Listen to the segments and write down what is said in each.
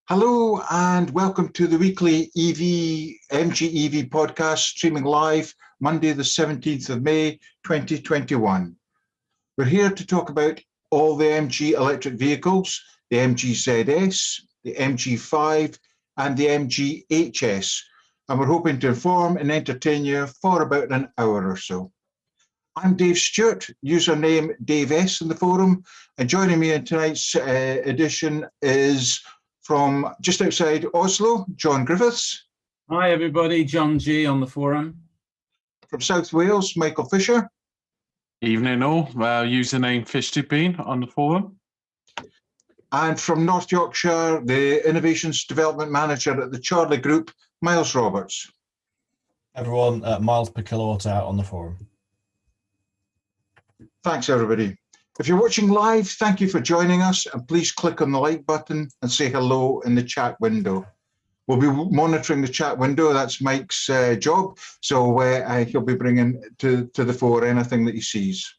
Hello and welcome to the weekly MG EV podcast, streaming live Monday the 17th of May 2021. We're here to talk about all the MG electric vehicles, the MG ZS, the MG 5 and the MG HS, and we're hoping to inform and entertain you for about an hour or so. I'm Dave Stewart, username Dave S in the forum, and joining me in tonight's edition is from just outside Oslo, John Griffiths. Hi everybody, John G on the forum. From South Wales, Michael Fisher. Evening all, username Fish2Bean on the forum. And from North Yorkshire, the Innovations Development Manager at the Charlie Group, Miles Roberts. Everyone, miles per kilowatt hour on the forum. Thanks everybody. If you're watching live, thank you for joining us, and please click on the like button and say hello in the chat window. We'll be monitoring the chat window. That's Mike's job, so he'll be bringing to the fore anything that he sees.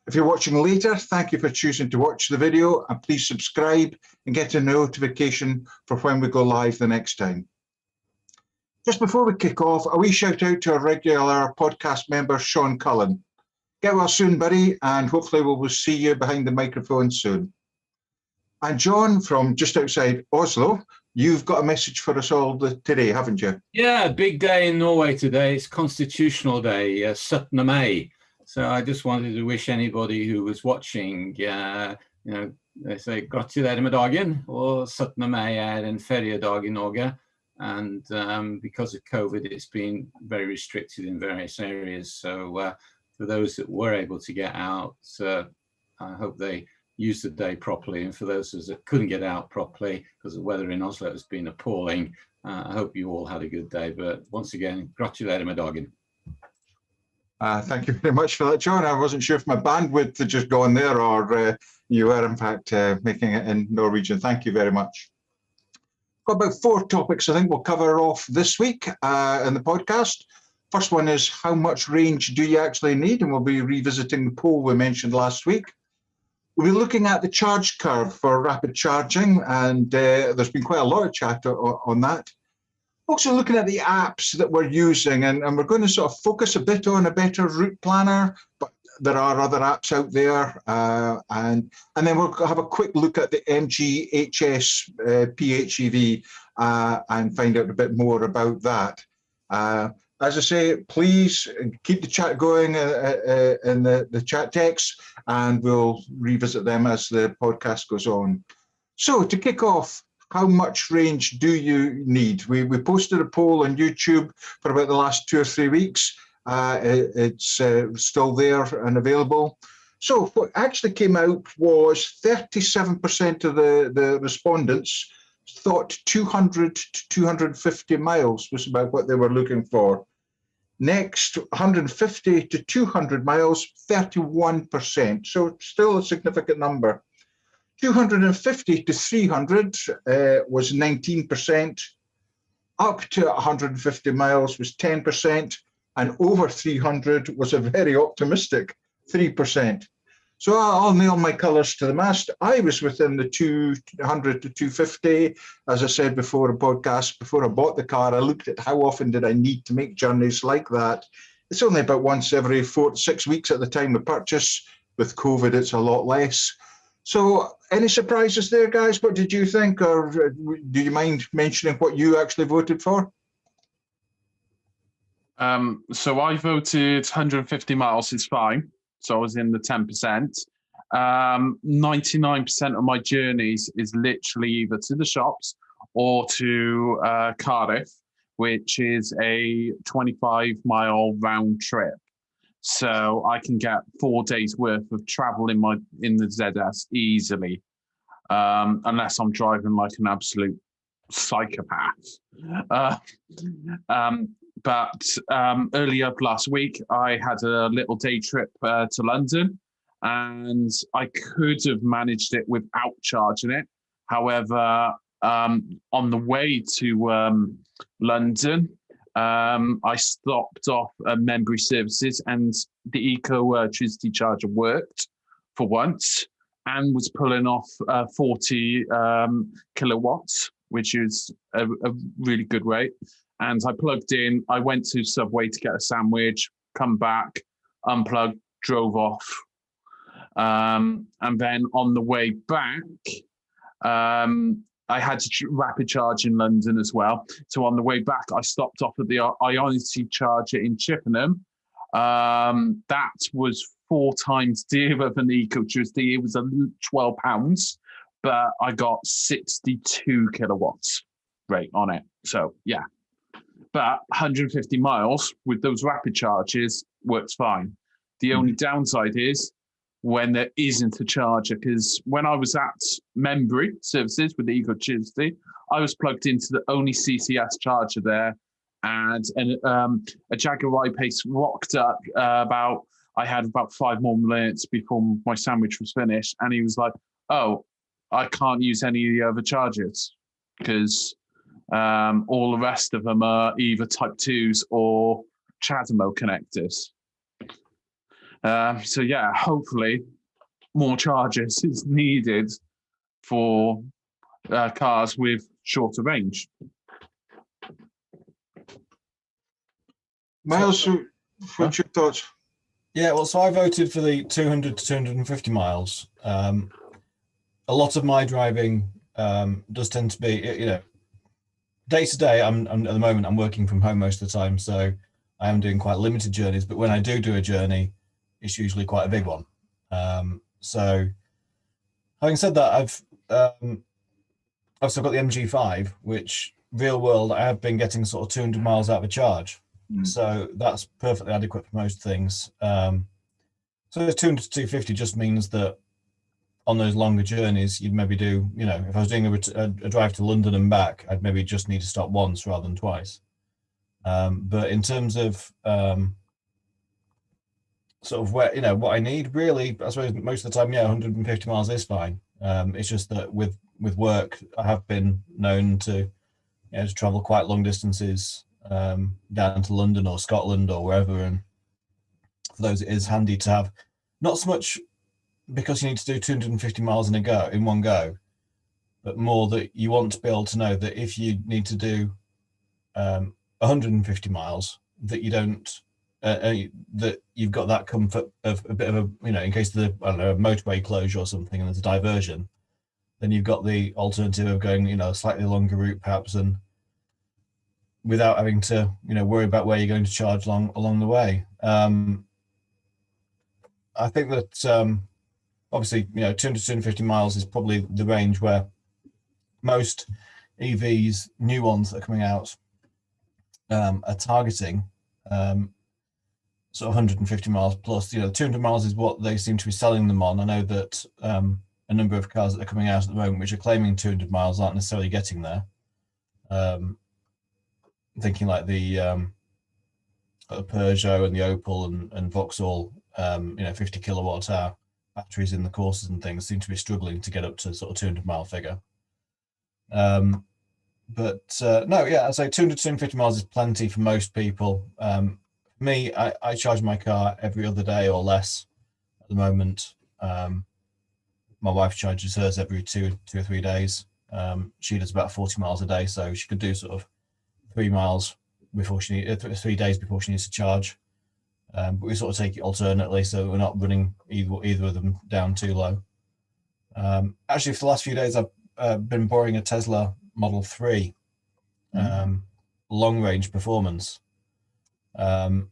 If you're watching later, thank you for choosing to watch the video, and please subscribe and get a notification for when we go live the next time. Just before we kick off, a wee shout out to our regular podcast member, Sean Cullen. Get well soon, buddy, and hopefully we will see you behind the microphone soon. And John, from just outside Oslo, you've got a message for us all today, haven't you? Yeah, big day in Norway today. It's Constitutional Day, 17. May. So I just wanted to wish anybody who was watching, they say gratulerer med dagen, og 17. May en feriedag in Norge. And because of COVID, it's been very restricted in various areas. So for those that were able to get out, I hope they used the day properly. And for those that couldn't get out properly because the weather in Oslo has been appalling, I hope you all had a good day. But once again, gratulerer med dagen. Thank you very much for that, John. I wasn't sure if my bandwidth had just gone there or you were, in fact, making it in Norwegian. Thank you very much. Got about 4 topics I think we'll cover off this week in the podcast. First one is how much range do you actually need? And we'll be revisiting the poll we mentioned last week. We'll be looking at the charge curve for rapid charging, and there's been quite a lot of chat on that. Also looking at the apps that we're using, and we're going to sort of focus a bit on a better route planner, but there are other apps out there. And then we'll have a quick look at the MG HS PHEV and find out a bit more about that. As I say, please keep the chat going in the chat text, and we'll revisit them as the podcast goes on. So to kick off, how much range do you need? We posted a poll on YouTube for about the last 2 or 3 weeks. It's still there and available. So what actually came out was 37% of the respondents thought 200 to 250 miles was about what they were looking for. Next, 150 to 200 miles, 31%. So still a significant number. 250 to 300 was 19%. Up to 150 miles was 10%. And over 300 was a very optimistic 3%. So I'll nail my colours to the mast. I was within the 200 to 250. As I said before the podcast, before I bought the car, I looked at how often did I need to make journeys like that. It's only about once every 4 to 6 weeks at the time of purchase. With COVID, it's a lot less. So any surprises there, guys? What did you think? Or do you mind mentioning what you actually voted for? So I voted 150 miles is fine. So I was in the 10%. 99% of my journeys is literally either to the shops or to Cardiff, which is a 25-mile round trip. So I can get 4 days worth of travel in the ZS easily, unless I'm driving like an absolute psychopath. But earlier last week, I had a little day trip to London, and I could have managed it without charging it. However, on the way to London, I stopped off Membry Services, and the eco electricity charger worked for once and was pulling off 40 kilowatts which is a really good rate. And I plugged in, I went to Subway to get a sandwich, come back, unplugged, drove off. And then on the way back, I had to rapid charge in London as well. So on the way back, I stopped off at the Ionity charger in Chippenham. That was 4 times dearer than the EcoTricity. It was £12, but I got 62 kilowatts rate on it. So yeah, but 150 miles with those rapid charges works fine. The only downside is when there isn't a charger, because when I was at Membry services with the EcoTricity, I was plugged into the only CCS charger there, and a Jaguar I-Pace rocked up I had about 5 more minutes before my sandwich was finished, and he was like, "Oh, I can't use any of the other chargers because all the rest of them are either Type 2s or CHAdeMO connectors." So yeah, hopefully more chargers is needed for cars with shorter range. Miles, what's your thoughts? Yeah, well, so I voted for the 200 to 250 miles. A lot of my driving does tend to be, day to day. I'm at the moment I'm working from home most of the time, so I am doing quite limited journeys. But when I do a journey, it's usually quite a big one. So having said that, I've still got the MG5, which real world I have been getting sort of 200 miles out of a charge. So that's perfectly adequate for most things. So the 200 to 250 just means that on those longer journeys, you'd maybe do, if I was doing a drive to London and back, I'd maybe just need to stop once rather than twice. But in terms of sort of where, what I need, really, I suppose most of the time, 150 miles is fine. It's just that with work, I have been known to, to travel quite long distances down to London or Scotland or wherever. And for those, it is handy to have, not so much because you need to do 250 miles in one go, but more that you want to be able to know that if you need to do 150 miles, that you don't, that you've got that comfort of a bit of a, in case of the, a motorway closure or something and there's a diversion, then you've got the alternative of going, a slightly longer route perhaps, and without having to, worry about where you're going to charge along the way. I think that obviously, 200 to 250 miles is probably the range where most EVs, new ones that are coming out, are targeting sort of 150 miles plus. 200 miles is what they seem to be selling them on. I know that a number of cars that are coming out at the moment which are claiming 200 miles aren't necessarily getting there. Thinking like the Peugeot and the Opel and Vauxhall, 50 kilowatt hour batteries in the courses and things seem to be struggling to get up to sort of 200 mile figure. No, I'd say 200 to 250 miles is plenty for most people. For me, I charge my car every other day or less at the moment. My wife charges hers every two or 3 days. She does about 40 miles a day, so she could do sort of 3 miles before 3 days before she needs to charge. But we sort of take it alternately, so we're not running either of them down too low. Actually, for the last few days, I've been borrowing a Tesla Model 3 long range performance. And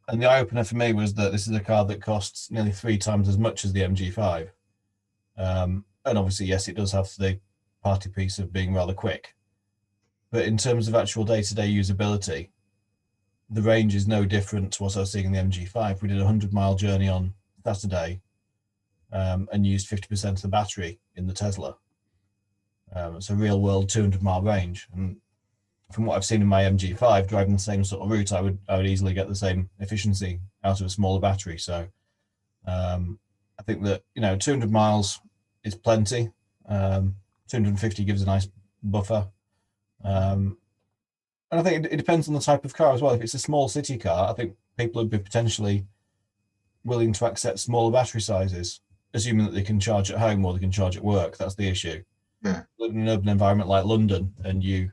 the eye opener for me was that this is a car that costs nearly 3 times as much as the MG5. And obviously, yes, it does have the party piece of being rather quick. But in terms of actual day-to-day usability, the range is no different to what I was seeing in the MG5. We did a 100-mile journey on Saturday and used 50% of the battery in the Tesla. It's a real-world 200-mile range. And from what I've seen in my MG5, driving the same sort of route, I would easily get the same efficiency out of a smaller battery. So I think that 200 miles is plenty. 250 gives a nice buffer. And I think it depends on the type of car as well. If it's a small city car, I think people would be potentially willing to accept smaller battery sizes, assuming that they can charge at home or they can charge at work. That's the issue. Yeah. live in an urban environment like London and you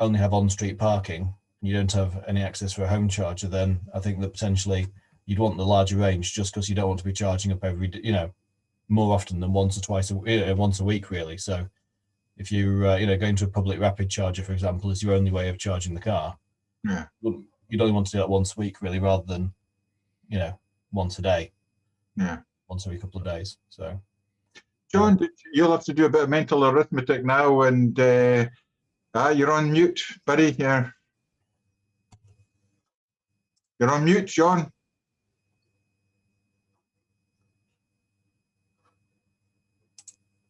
only have on-street parking and you don't have any access for a home charger, then I think that potentially you'd want the larger range just because you don't want to be charging up every, more often than once a week, really. So if you going to a public rapid charger, for example, is your only way of charging the car, Yeah. you'd only want to do that once a week, really, rather than, once a day. Yeah. Once every couple of days. So, John, you'll have to do a bit of mental arithmetic now, and you're on mute, buddy. You're on mute, John.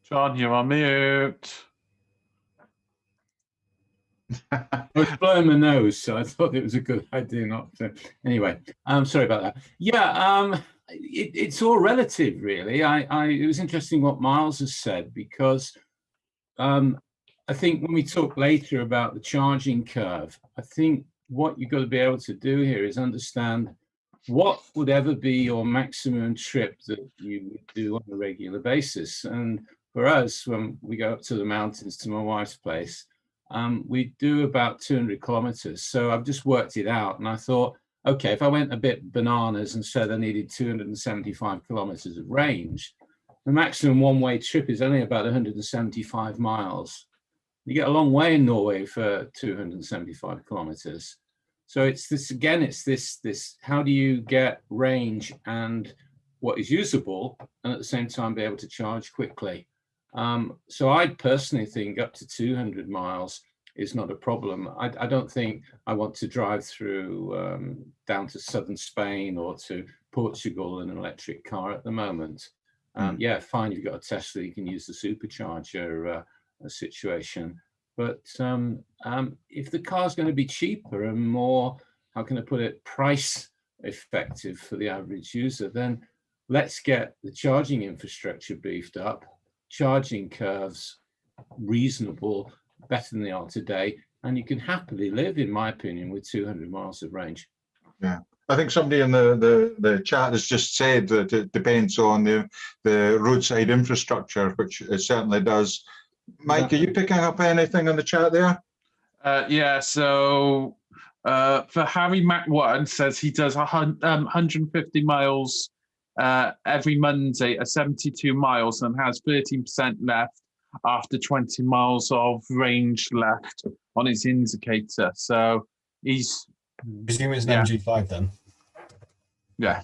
John, you're on mute. I was blowing my nose, so I thought it was a good idea not to. Anyway, I'm sorry about that. Yeah, it's all relative, really. It was interesting what Miles has said, because I think when we talk later about the charging curve, I think what you've got to be able to do here is understand what would ever be your maximum trip that you would do on a regular basis. And for us, when we go up to the mountains to my wife's place, we do about 200 kilometers. So I've just worked it out, and I thought, okay, if I went a bit bananas and said I needed 275 kilometers of range, the maximum one-way trip is only about 175 miles. You get a long way in Norway for 275 kilometers. So it's this, again, it's this, how do you get range and what is usable, and at the same time be able to charge quickly? So I personally think up to 200 miles is not a problem. I don't think I want to drive through down to southern Spain or to Portugal in an electric car at the moment. Yeah, fine, you've got a Tesla, you can use the supercharger situation. But if the car's going to be cheaper and more, how can I put it, price effective for the average user, then let's get the charging infrastructure beefed up, charging curves reasonable, better than they are today, and you can happily live, in my opinion, with 200 miles of range. Yeah, I think somebody in the chat has just said that it depends on the roadside infrastructure, which it certainly does. Mike, are you picking up anything in the chat there? Yeah, so for Harry Mac 1 says he does 150 miles every Monday at 72 miles and has 13% left after 20 miles of range left on his indicator. So he's presuming it's an MG5 then. Yeah.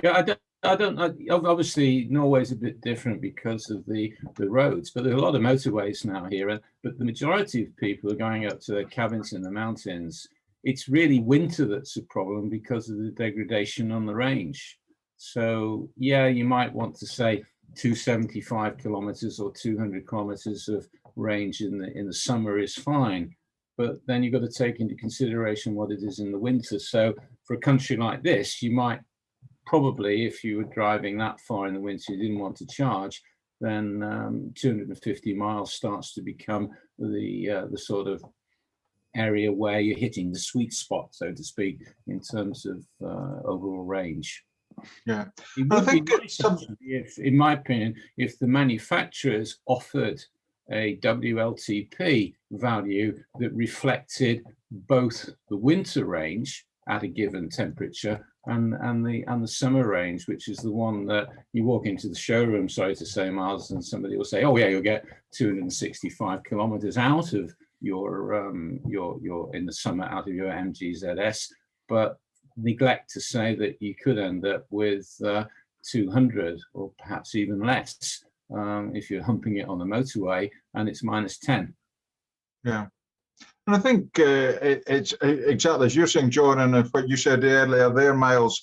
Yeah, obviously Norway's a bit different because of the roads, but there are a lot of motorways now here. But the majority of people are going up to their cabins in the mountains. It's really winter that's a problem because of the degradation on the range. So yeah, you might want to say 275 kilometers or 200 kilometers of range in the summer is fine, but then you've got to take into consideration what it is in the winter. So for a country like this, you might probably, if you were driving that far in the winter, you didn't want to charge, then 250 miles starts to become the sort of area where you're hitting the sweet spot, so to speak, in terms of overall range. Yeah, it would be nice, if, in my opinion, if the manufacturers offered a WLTP value that reflected both the winter range at a given temperature and the summer range, which is the one that you walk into the showroom, sorry to say, Miles, and somebody will say, oh yeah, you'll get 265 kilometers out of your in the summer out of your MG ZS, but neglect to say that you could end up with 200 or perhaps even less if you're humping it on the motorway and it's -10. Yeah. And I think it's exactly as you're saying, John, and what you said earlier there, Miles.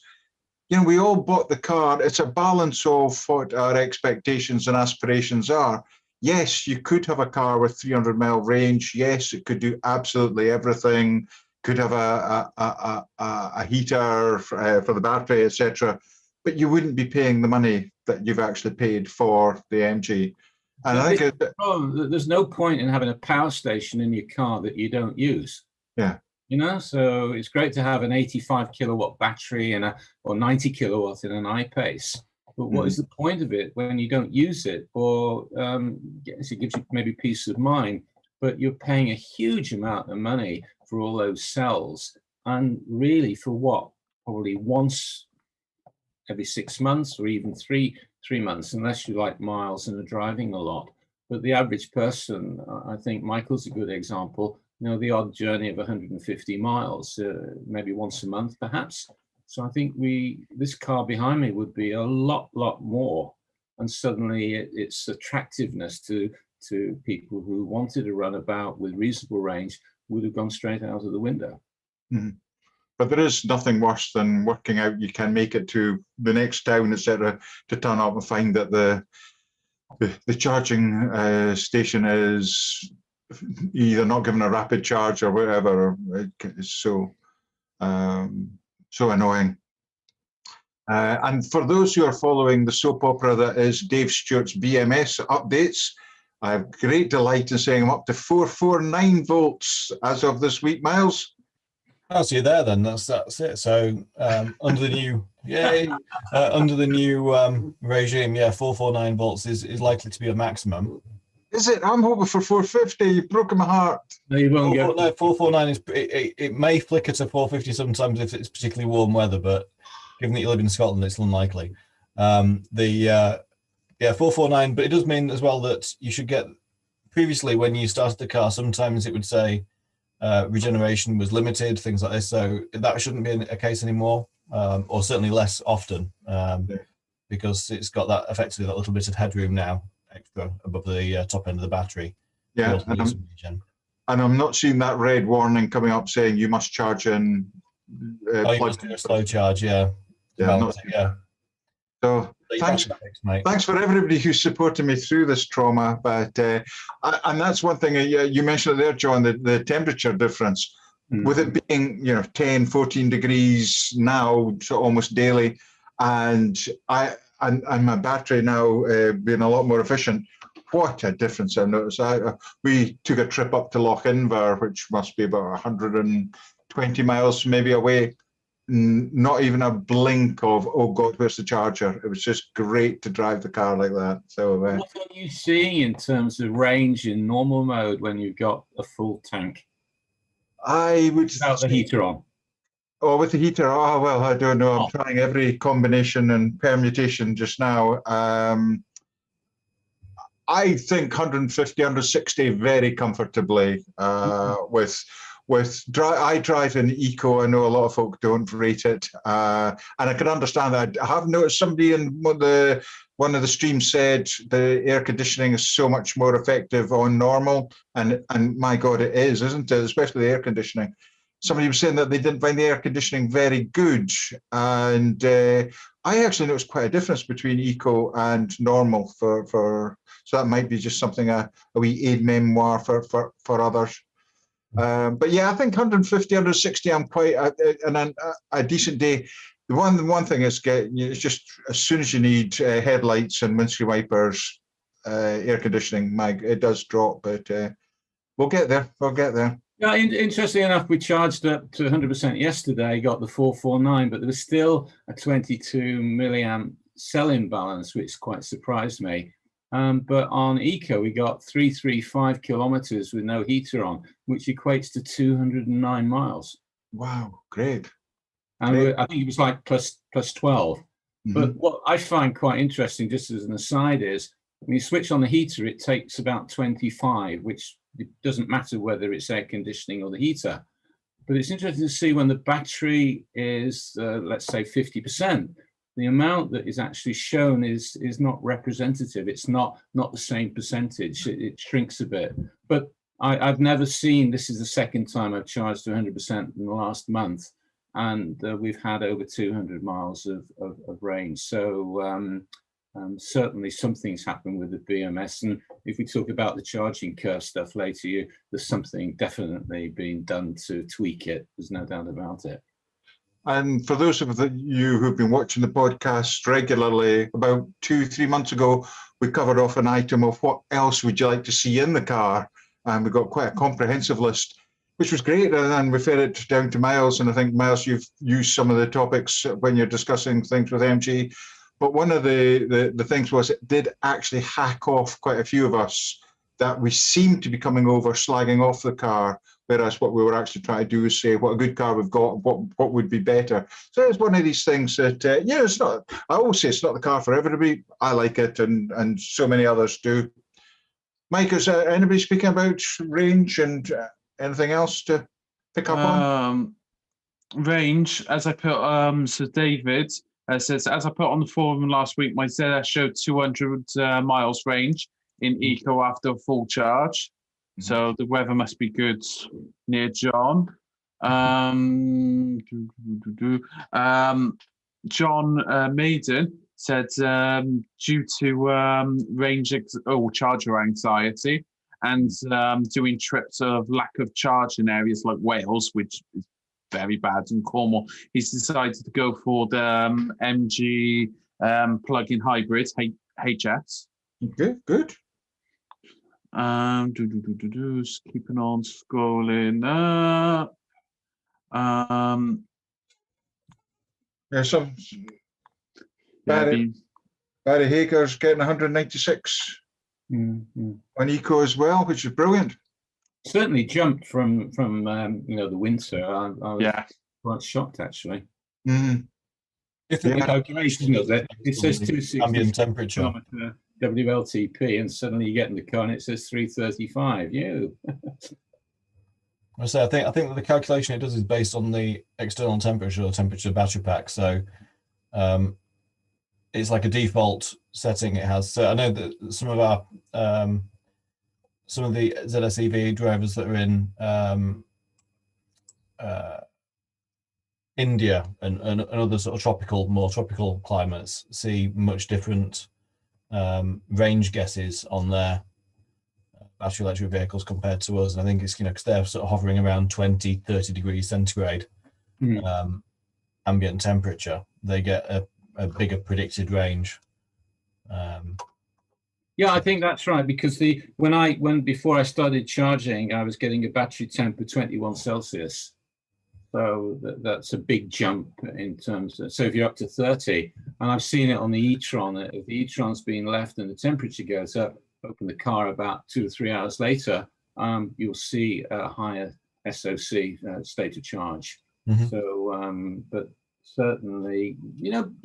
You know, we all bought the car. It's a balance of what our expectations and aspirations are. Yes, you could have a car with 300-mile range. Yes, it could do absolutely everything. Could have a heater for the battery, etc. But you wouldn't be paying the money that you've actually paid for the MG. And I think there's no point in having a power station in your car that you don't use. Yeah. You know, so it's great to have an 85 kilowatt battery and or 90 kilowatt in an I-Pace. But what is the point of it when you don't use it? Or yes, it gives you maybe peace of mind, but you're paying a huge amount of money for all those cells, and really for what? Probably once every 6 months, or even three months, unless you like miles and are driving a lot. But the average person, I think Michael's a good example, you know, the odd journey of 150 miles, maybe once a month, perhaps. So I think this car behind me would be a lot more. And suddenly its attractiveness to people who wanted to run about with reasonable range would have gone straight out of the window. Mm-hmm. But there is nothing worse than working out you can make it to the next town, etc., to turn up and find that the charging station is either not given a rapid charge or whatever. It's so annoying. And for those who are following the soap opera that is Dave Stewart's BMS updates, I have great delight in saying I'm up to 449 volts as of this week, Miles. Oh, so you're there then. That's it. So under the new under the new regime, 449 volts is likely to be a maximum. Is it? I'm hoping for 450. You've broken my heart. No, you won't get. No, 449 is. It may flicker to 450 sometimes if it's particularly warm weather, but given that you live in Scotland, it's unlikely. 449, but it does mean as well that you should get. Previously, when you started the car, sometimes it would say regeneration was limited, things like this. So that shouldn't be a case anymore, or certainly less often, because it's got that effectively that little bit of headroom now, extra above the top end of the battery. Yeah, and I'm not seeing that red warning coming up saying you must charge in. You must do a slow charge, yeah. So thanks for everybody who's supported me through this trauma. But and that's one thing you mentioned there, John, the temperature difference. With it being 10, 14 degrees now, so almost daily, and my battery now being a lot more efficient. What a difference I've noticed. We took a trip up to Loch Inver, which must be about 120 miles maybe away. Not even a blink of, oh God, where's the charger? It was just great to drive the car like that. So what are you seeing in terms of range in normal mode when you've got a full tank? I would without the heater on. Oh, with the heater. Oh well, I don't know. I'm trying every combination and permutation just now. I think 150, 160 very comfortably. I drive in Eco. I know a lot of folk don't rate it, and I can understand that. I have noticed somebody in one of the streams said the air conditioning is so much more effective on normal, and my God, it is, isn't it? Especially the air conditioning. Somebody was saying that they didn't find the air conditioning very good, and I actually noticed quite a difference between Eco and normal for. So that might be just something a wee aid memoir for others. But yeah, I think 150, 160, I'm quite a decent day. The one thing is it's just as soon as you need headlights and windscreen wipers, air conditioning, it does drop, but we'll get there. We'll get there. Yeah, interesting enough, we charged up to 100% yesterday, got the 449, but there was still a 22 milliamp cell imbalance, which quite surprised me. But on Eco, we got 335 kilometers with no heater on, which equates to 209 miles. Wow, great. And I think it was like plus 12. Mm-hmm. But what I find quite interesting, just as an aside, is when you switch on the heater, it takes about 25, which it doesn't matter whether it's air conditioning or the heater. But it's interesting to see when the battery is, let's say, 50%. The amount that is actually shown is not representative. It's not the same percentage. It shrinks a bit. But I've never seen, this is the second time I've charged to 100% in the last month, and we've had over 200 miles of range. So certainly something's happened with the BMS. And if we talk about the charging curve stuff later, there's something definitely being done to tweak it. There's no doubt about it. And for those of you who've been watching the podcast regularly, about 2-3 months ago, we covered off an item of what else would you like to see in the car. And we got quite a comprehensive list, which was great. And then we fed it down to Miles. And I think, Miles, you've used some of the topics when you're discussing things with MG. But one of the things was it did actually hack off quite a few of us that we seemed to be coming over, slagging off the car, whereas what we were actually trying to do is say what a good car we've got, what would be better. So it's one of these things that, it's not, I always say it's not the car for everybody. I like it, and so many others do. Mike, is anybody speaking about range and anything else to pick up on? Range, as I put, so David says, as I put on the forum last week, my ZS showed 200 miles range in eco after a full charge. So the weather must be good near John. John Maiden said, due to charger anxiety and doing trips of lack of charge in areas like Wales, which is very bad, in Cornwall, he's decided to go for the MG plug-in hybrid HS. Good. Just keeping on scrolling up. Some Barry Hager's getting 196 on eco as well, which is brilliant. Certainly jumped from the winter. I was quite shocked, actually. If The calculation of it says 260 ambient temperature. WLTP, and suddenly you get in the car and it says 335. I think that the calculation it does is based on the external temperature or temperature battery pack. So it's like a default setting it has. So I know that some of the ZS EV drivers that are in India and other sort of more tropical climates see much different range guesses on their battery electric vehicles compared to us. And I think it's, because they're sort of hovering around 20-30 degrees centigrade ambient temperature. They get a bigger predicted range. I think that's right, because before I started charging, I was getting a battery temp of 21 Celsius. So that's a big jump in terms of, so if you're up to 30, and I've seen it on the e-tron, if the e-tron's been left and the temperature goes up, open the car about 2 or 3 hours later, you'll see a higher SOC, state of charge. So, but certainly,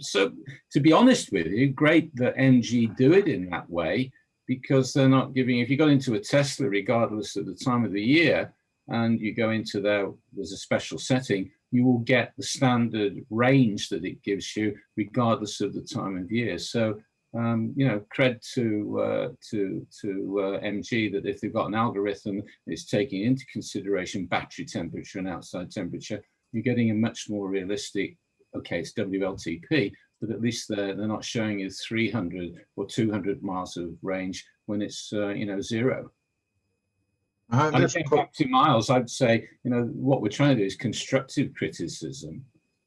so to be honest with you, great that MG do it in that way, because they're not giving, if you got into a Tesla, regardless of the time of the year, and you go into there's a special setting, you will get the standard range that it gives you, regardless of the time of year. So, cred to MG that if they've got an algorithm that's taking into consideration battery temperature and outside temperature, you're getting a much more realistic, okay, it's WLTP, but at least they're not showing you 300 or 200 miles of range when it's, zero. And getting back to Miles, I'd say, what we're trying to do is constructive criticism,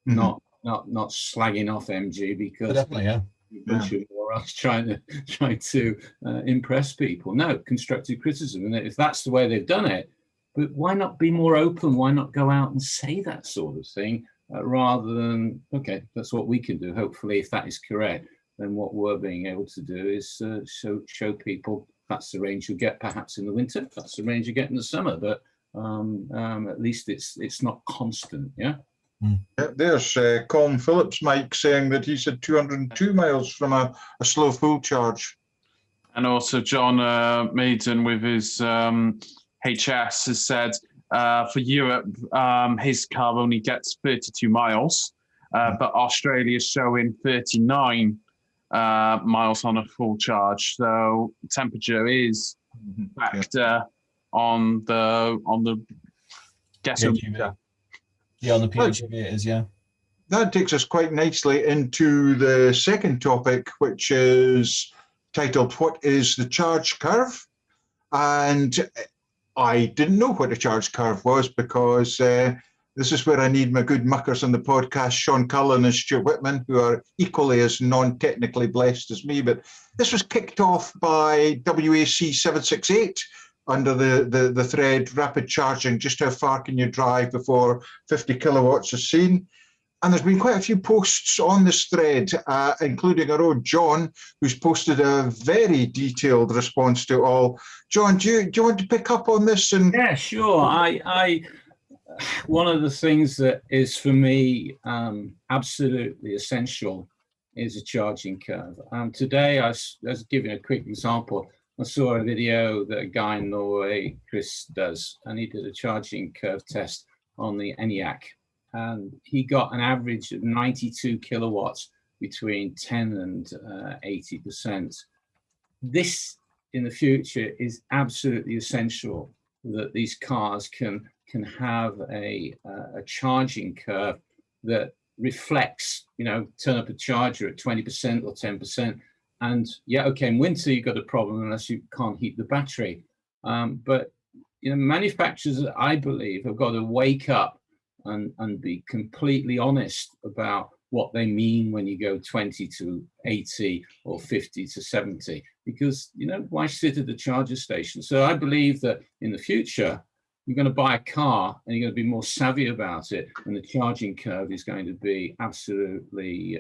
not slagging off MG, because definitely, a bunch of morons trying to impress people. No, constructive criticism, and if that's the way they've done it, but why not be more open? Why not go out and say that sort of thing, rather than, okay, that's what we can do. Hopefully, if that is correct, then what we're being able to do is show people that's the range you get perhaps in the winter, that's the range you get in the summer, but at least it's not constant, yeah? There's Colin Phillips, Mike, saying that he said 202 miles from a slow full charge. And also John Maiden with his HS has said for Europe, his car only gets 32 miles, but Australia is showing 39 miles on a full charge. So temperature is a factor on the gasometer. On the PHEV it is, That takes us quite nicely into the second topic, which is titled, What is the Charge Curve? And I didn't know what a charge curve was, because this is where I need my good muckers on the podcast, Sean Cullen and Stuart Whitman, who are equally as non-technically blessed as me. But this was kicked off by WAC 768 under the thread, rapid charging, just how far can you drive before 50 kilowatts is seen? And there's been quite a few posts on this thread, including our own John, who's posted a very detailed response to all. John, do you want to pick up on this? And yeah, sure. One of the things that is for me absolutely essential is a charging curve. Today, I was giving a quick example. I saw a video that a guy in Norway, Chris, does, and he did a charging curve test on the ENIAC, and he got an average of 92 kilowatts between 10 and 80%. This, in the future, is absolutely essential that these cars can have a charging curve that reflects, turn up a charger at 20% or 10%. And yeah, okay, in winter, you've got a problem unless you can't heat the battery. But manufacturers, I believe, have got to wake up and be completely honest about what they mean when you go 20 to 80 or 50 to 70, because, why sit at the charger station? So I believe that in the future, you're going to buy a car and you're going to be more savvy about it, and the charging curve is going to be absolutely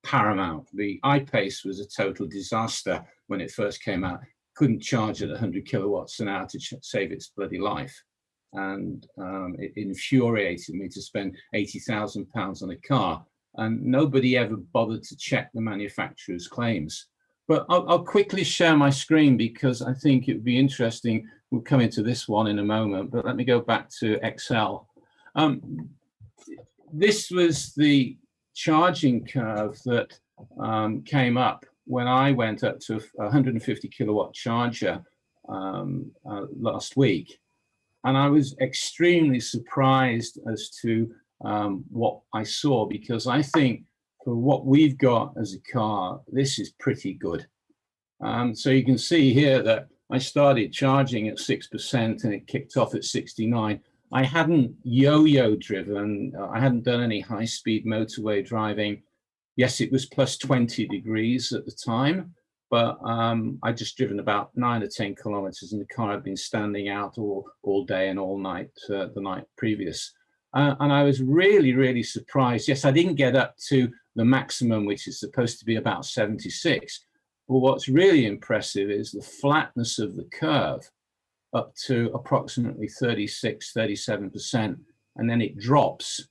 paramount. The iPace was a total disaster when it first came out. Couldn't charge at 100 kilowatts an hour to save its bloody life. And it infuriated me to spend £80,000 on a car, and nobody ever bothered to check the manufacturer's claims. But I'll quickly share my screen because I think it would be interesting. We'll come into this one in a moment, but let me go back to Excel. This was the charging curve that came up when I went up to a 150 kilowatt charger last week. And I was extremely surprised as to what I saw, because I think for what we've got as a car, this is pretty good. So you can see here that I started charging at 6% and it kicked off at 69. I hadn't yo-yo driven. I hadn't done any high-speed motorway driving. Yes, it was plus 20 degrees at the time, but I'd just driven about 9 or 10 kilometers in the car. I'd been standing out all day and all night the night previous. And I was really, really surprised. Yes, I didn't get up to the maximum, which is supposed to be about 76. But what's really impressive is the flatness of the curve up to approximately 36, 37%, and then it drops,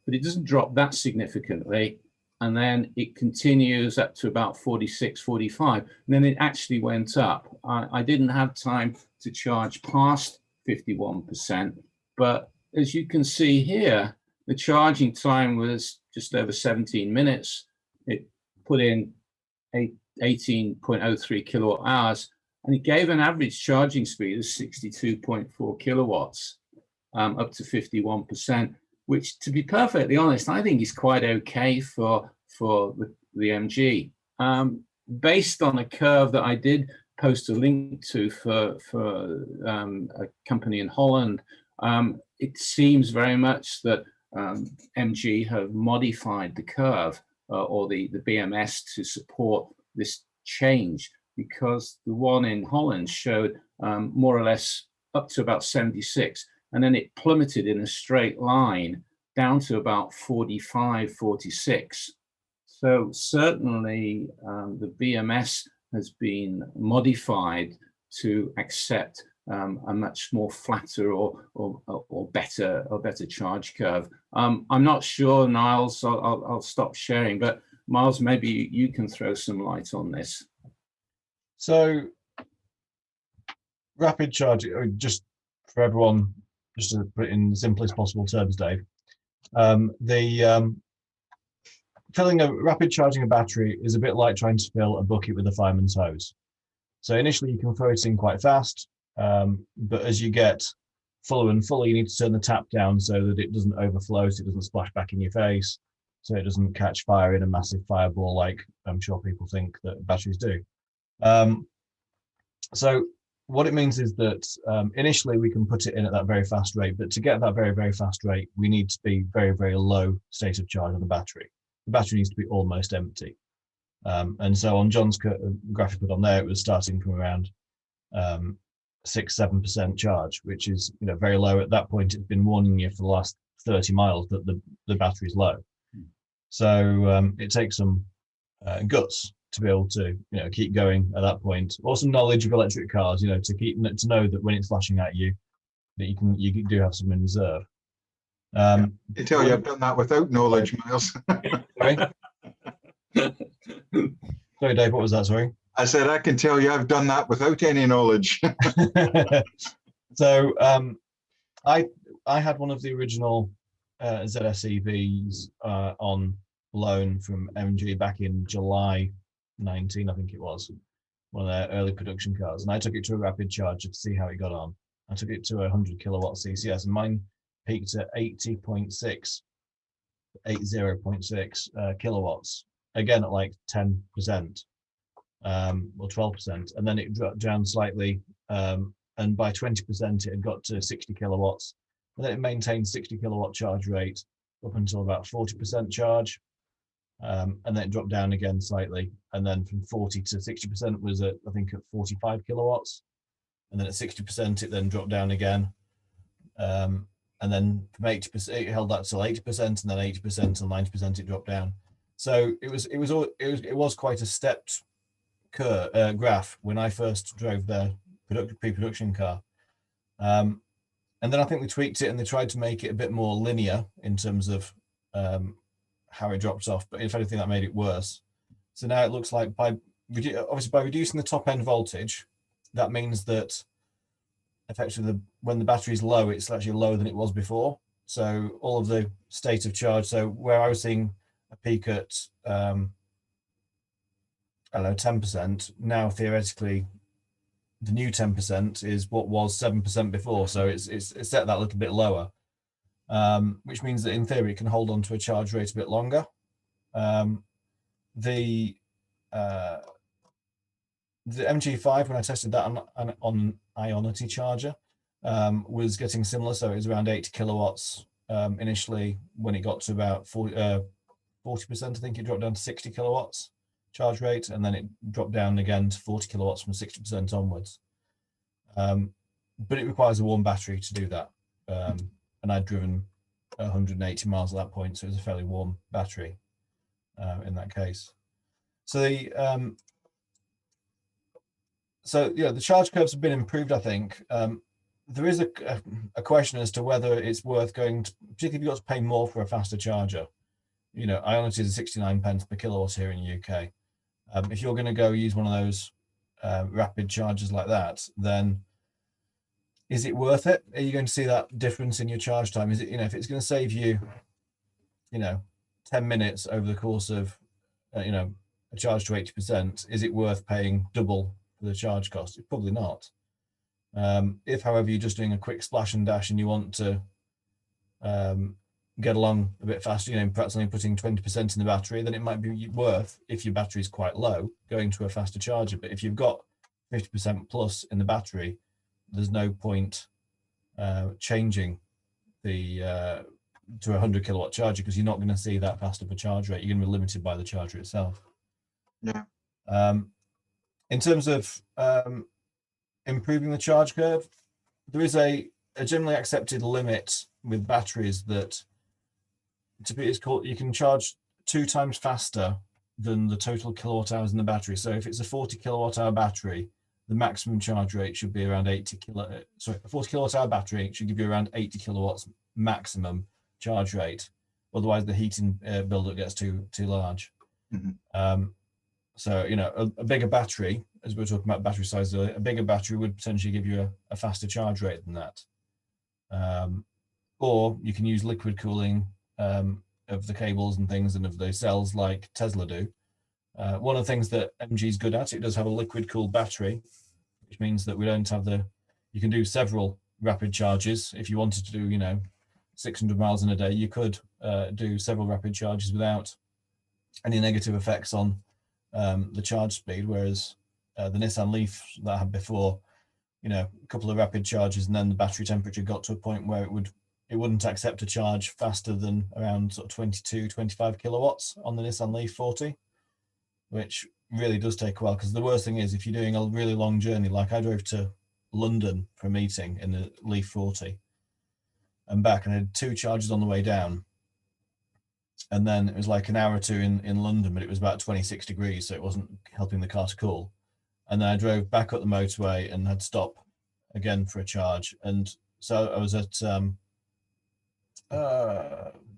but it doesn't drop that significantly. And then it continues up to about 46, 45. And then it actually went up. I didn't have time to charge past 51%, but as you can see here, the charging time was just over 17 minutes. It put in 18.03 kilowatt hours, and it gave an average charging speed of 62.4 kilowatts, up to 51%, which, to be perfectly honest, I think is quite okay for the MG. Based on a curve that I did post a link to for a company in Holland, it seems very much that MG have modified the curve or the BMS to support this change, because the one in Holland showed more or less up to about 76, and then it plummeted in a straight line down to about 45, 46. So certainly the BMS has been modified to accept a much more flatter or better charge curve. I'm not sure, Niles. I'll stop sharing, but Miles, maybe you can throw some light on this. So rapid charging, just for everyone, just to put it in the simplest possible terms, Dave, filling rapid charging a battery is a bit like trying to fill a bucket with a fireman's hose. So initially you can throw it in quite fast, but as you get fuller and fuller, you need to turn the tap down so that it doesn't overflow, so it doesn't splash back in your face, so it doesn't catch fire in a massive fireball like I'm sure people think that batteries do. So what it means is that initially we can put it in at that very fast rate, but to get that very, very fast rate, we need to be very, very low state of charge on the battery. The battery needs to be almost empty. And so on John's graphic put on there, it was starting from around 6-7% charge, which is very low. At that point, it's been warning you for the last 30 miles that the battery's low. So it takes some guts to be able to keep going at that point, or some knowledge of electric cars, to know that when it's flashing at you, that you do have some in reserve. I tell you, I've done that without knowledge, Miles. Sorry? Sorry, Dave, what was that? Sorry. I said, I can tell you I've done that without any knowledge. So I had one of the original ZS EVs on loan from MG back in July 19, I think it was, one of their early production cars, and I took it to a rapid charger to see how it got on. I took it to a 100 kilowatt CCS, and mine peaked at 80.6 kilowatts, again at like 10%, or 12%, and then it dropped down slightly, and by 20% it had got to 60 kilowatts, and then it maintained 60 kilowatt charge rate up until about 40% charge, and then it dropped down again slightly, and then from 40 to 60% was at, I think, at 45 kilowatts, and then at 60% it then dropped down again, and then from 80% it held that till 80%, and then 80% and 90% it dropped down. So it was quite a stepped graph when I first drove their pre-production car, and then I think they tweaked it and they tried to make it a bit more linear in terms of how it drops off, but if anything that made it worse. So now it looks like by reducing the top end voltage, that means that effectively when the battery is low, it's actually lower than it was before. So all of the state of charge, so where I was seeing a peak at I don't know, 10%, now theoretically the new 10% is what was 7% before, so it's set that a little bit lower, which means that in theory it can hold on to a charge rate a bit longer. The MG5, when I tested that on Ionity charger, was getting similar, so it was around 80 kilowatts initially. When it got to about 40%, I think it dropped down to 60 kilowatts charge rate, and then it dropped down again to 40 kilowatts from 60% onwards. But it requires a warm battery to do that, and I'd driven 180 miles at that point, so it was a fairly warm battery in that case. So the the charge curves have been improved, I think. There is a question as to whether it's worth going to, particularly if you've got to pay more for a faster charger. Ionity is 69 pence per kilowatt here in the UK. If you're going to go use one of those rapid chargers like that, then is it worth it? Are you going to see that difference in your charge time? Is it, if it's going to save you, 10 minutes over the course of, a charge to 80%, is it worth paying double for the charge cost? It's probably not. If, however, you're just doing a quick splash and dash and you want to get along a bit faster, perhaps only putting 20% in the battery, then it might be worth, if your battery is quite low, going to a faster charger. But if you've got 50% plus in the battery, there's no point changing the to a 100 kilowatt charger, because you're not going to see that fast of a charge rate. You're going to be limited by the charger itself. Yeah. In terms of improving the charge curve, there is a generally accepted limit with batteries that it's called, you can charge 2 times faster than the total kilowatt hours in the battery. So if it's a 40 kilowatt hour battery, the maximum charge rate should be around a 40 kilowatt hour battery should give you around 80 kilowatts maximum charge rate. Otherwise the heating buildup gets too large. Mm-hmm. So, a bigger battery, as we were talking about battery size earlier, a bigger battery would potentially give you a faster charge rate than that. Or you can use liquid cooling of the cables and things and of the cells like Tesla do. One of the things that MG is good at, it does have a liquid cooled battery, which means that we don't have you can do several rapid charges. If you wanted to do, 600 miles in a day, you could do several rapid charges without any negative effects on the charge speed, whereas the Nissan Leaf that I had before, a couple of rapid charges and then the battery temperature got to a point where it wouldn't accept a charge faster than around sort of 22, 25 kilowatts on the Nissan Leaf 40, which really does take a while. Because the worst thing is if you're doing a really long journey, like I drove to London for a meeting in the Leaf 40, and back, and I had 2 charges on the way down. And then it was like an hour or 2 in London, but it was about 26 degrees, so it wasn't helping the car to cool. And then I drove back up the motorway and had to stop again for a charge. And so I was at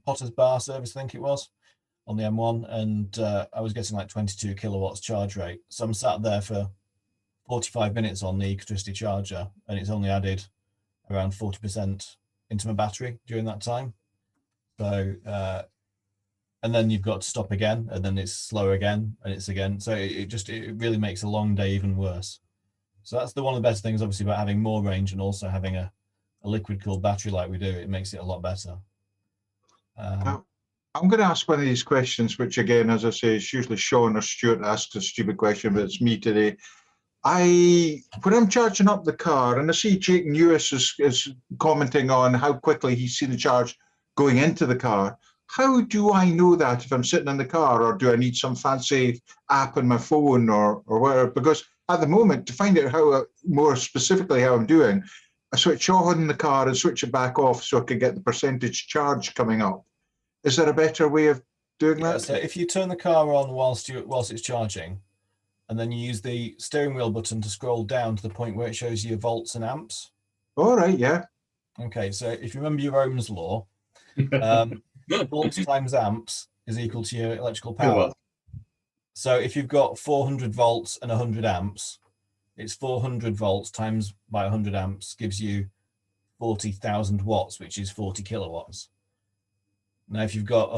Potter's Bar Service, I think it was, on the M1, and I was getting like 22 kilowatts charge rate. So I'm sat there for 45 minutes on the electricity charger, and it's only added around 40% into my battery during that time. So and then you've got to stop again, and then it's slower again, and it's again. So it really makes a long day even worse. So that's one of the best things, obviously, about having more range and also having a liquid cooled battery like we do. It makes it a lot better. Now, I'm going to ask one of these questions, which again, as I say, is usually Sean or Stuart asks a stupid question, but it's me today. When I'm charging up the car, and I see Jake Lewis is commenting on how quickly he's seen the charge going into the car. How do I know that if I'm sitting in the car, or do I need some fancy app on my phone or whatever? Because at the moment, to find out how more specifically how I'm doing, I switch on the car and switch it back off so I can get the percentage charge coming up. Is there a better way of doing that? So if you turn the car on whilst it's charging, and then you use the steering wheel button to scroll down to the point where it shows you volts and amps. All right, yeah. Okay, so if you remember your Ohm's law, volts times amps is equal to your electrical power. So if you've got 400 volts and 100 amps, it's 400 volts times by 100 amps gives you 40,000 watts, which is 40 kilowatts. Now, if you've got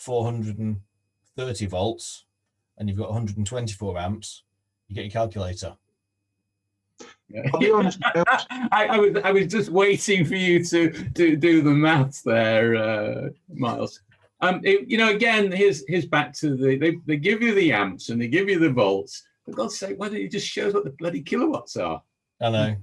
430 volts and you've got 124 amps, you get your calculator. I'll be honest. I was just waiting for you to do the maths there, Miles. Again, here's back to they give you the amps and they give you the volts. For God's sake, why don't you just show us what the bloody kilowatts are? I know.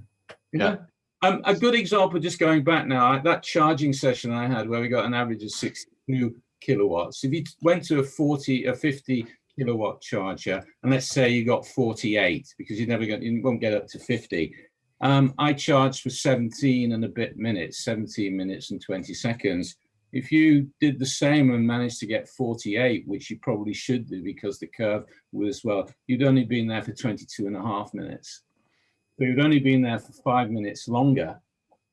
Yeah. A good example, just going back now, that charging session I had where we got an average of 62 kilowatts. If you went to a 50 kilowatt charger, and let's say you got 48, because you won't get up to 50. I charged for 17 and a bit minutes, 17 minutes and 20 seconds. If you did the same and managed to get 48, which you probably should do because the curve was, well, you'd only been there for 22 and a half minutes. So you'd only been there for 5 minutes longer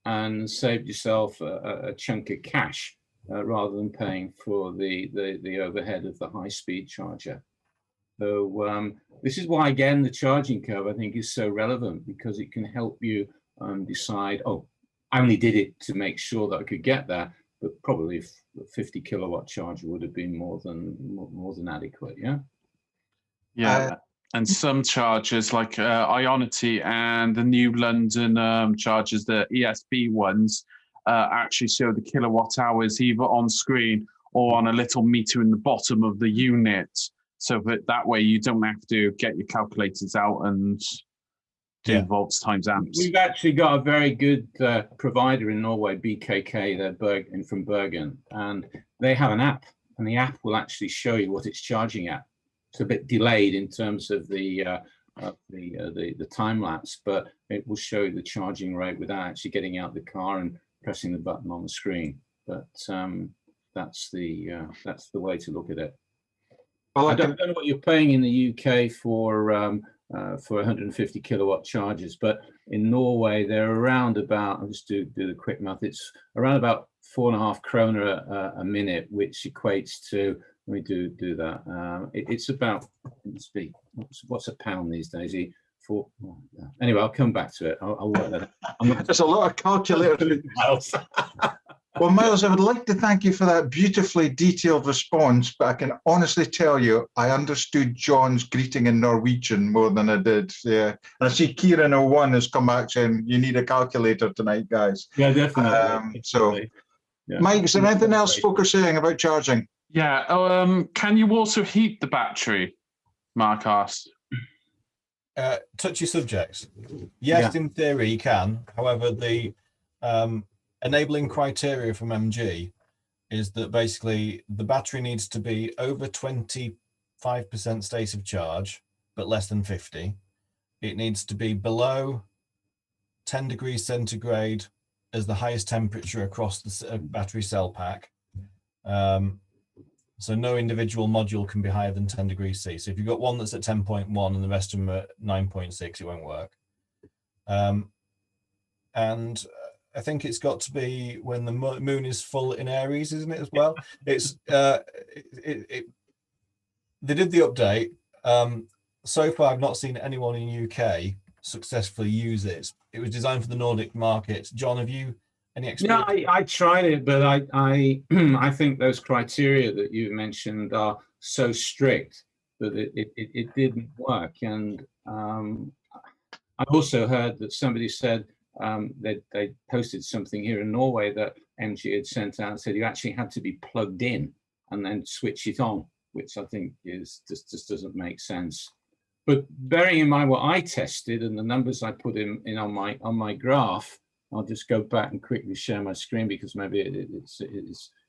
and saved yourself a chunk of cash rather than paying for the overhead of the high-speed charger. So this is why, again, the charging curve, I think, is so relevant, because it can help you decide, oh, I only did it to make sure that I could get there, but probably a 50 kilowatt charger would have been more than adequate, yeah? Yeah, and some chargers like Ionity and the new London chargers, the ESP ones, actually show the kilowatt hours either on screen or on a little meter in the bottom of the unit. So that way you don't have to get your calculators out and do volts times amps. We've actually got a very good provider in Norway, BKK, they're from Bergen, and they have an app, and the app will actually show you what it's charging at. It's a bit delayed in terms of the time lapse, but it will show you the charging rate without actually getting out the car and pressing the button on the screen. But that's the way to look at it. Well, I don't know what you're paying in the UK for 150 kilowatt chargers, but in Norway they're around about, I'll just do the quick math, it's around about 4.5 kroner a minute, which equates to, let me do that, it's about, what's a pound these days? Anyway, I'll come back to it. I'll work that out. There's a lot of calculators. Well, Miles, I would like to thank you for that beautifully detailed response, but I can honestly tell you, I understood John's greeting in Norwegian more than I did. Yeah, and I see Kieran01 has come back saying, you need a calculator tonight, guys. Yeah, definitely. Yeah. Mike, is there anything else folk are saying about charging? Yeah, can you also heat the battery, Mark asked? Touchy subjects. Yes, in theory you can. However, the enabling criteria from MG is that basically the battery needs to be over 25% state of charge, but less than 50. It needs to be below 10 degrees centigrade as the highest temperature across the battery cell pack. So no individual module can be higher than 10 degrees C. So if you've got one that's at 10.1 and the rest of them are at 9.6, it won't work. And I think it's got to be when the moon is full in Aries, isn't it, as well? It's they did the update. So far, I've not seen anyone in UK successfully use it. It was designed for the Nordic market. John, have you any experience? No, I tried it, but I I think those criteria that you mentioned are so strict that it didn't work. And I also heard that somebody said they posted something here in Norway that MG had sent out and said you actually had to be plugged in and then switch it on, which I think is just doesn't make sense. But bearing in mind what I tested and the numbers I put in on my graph, I'll just go back and quickly share my screen because maybe it's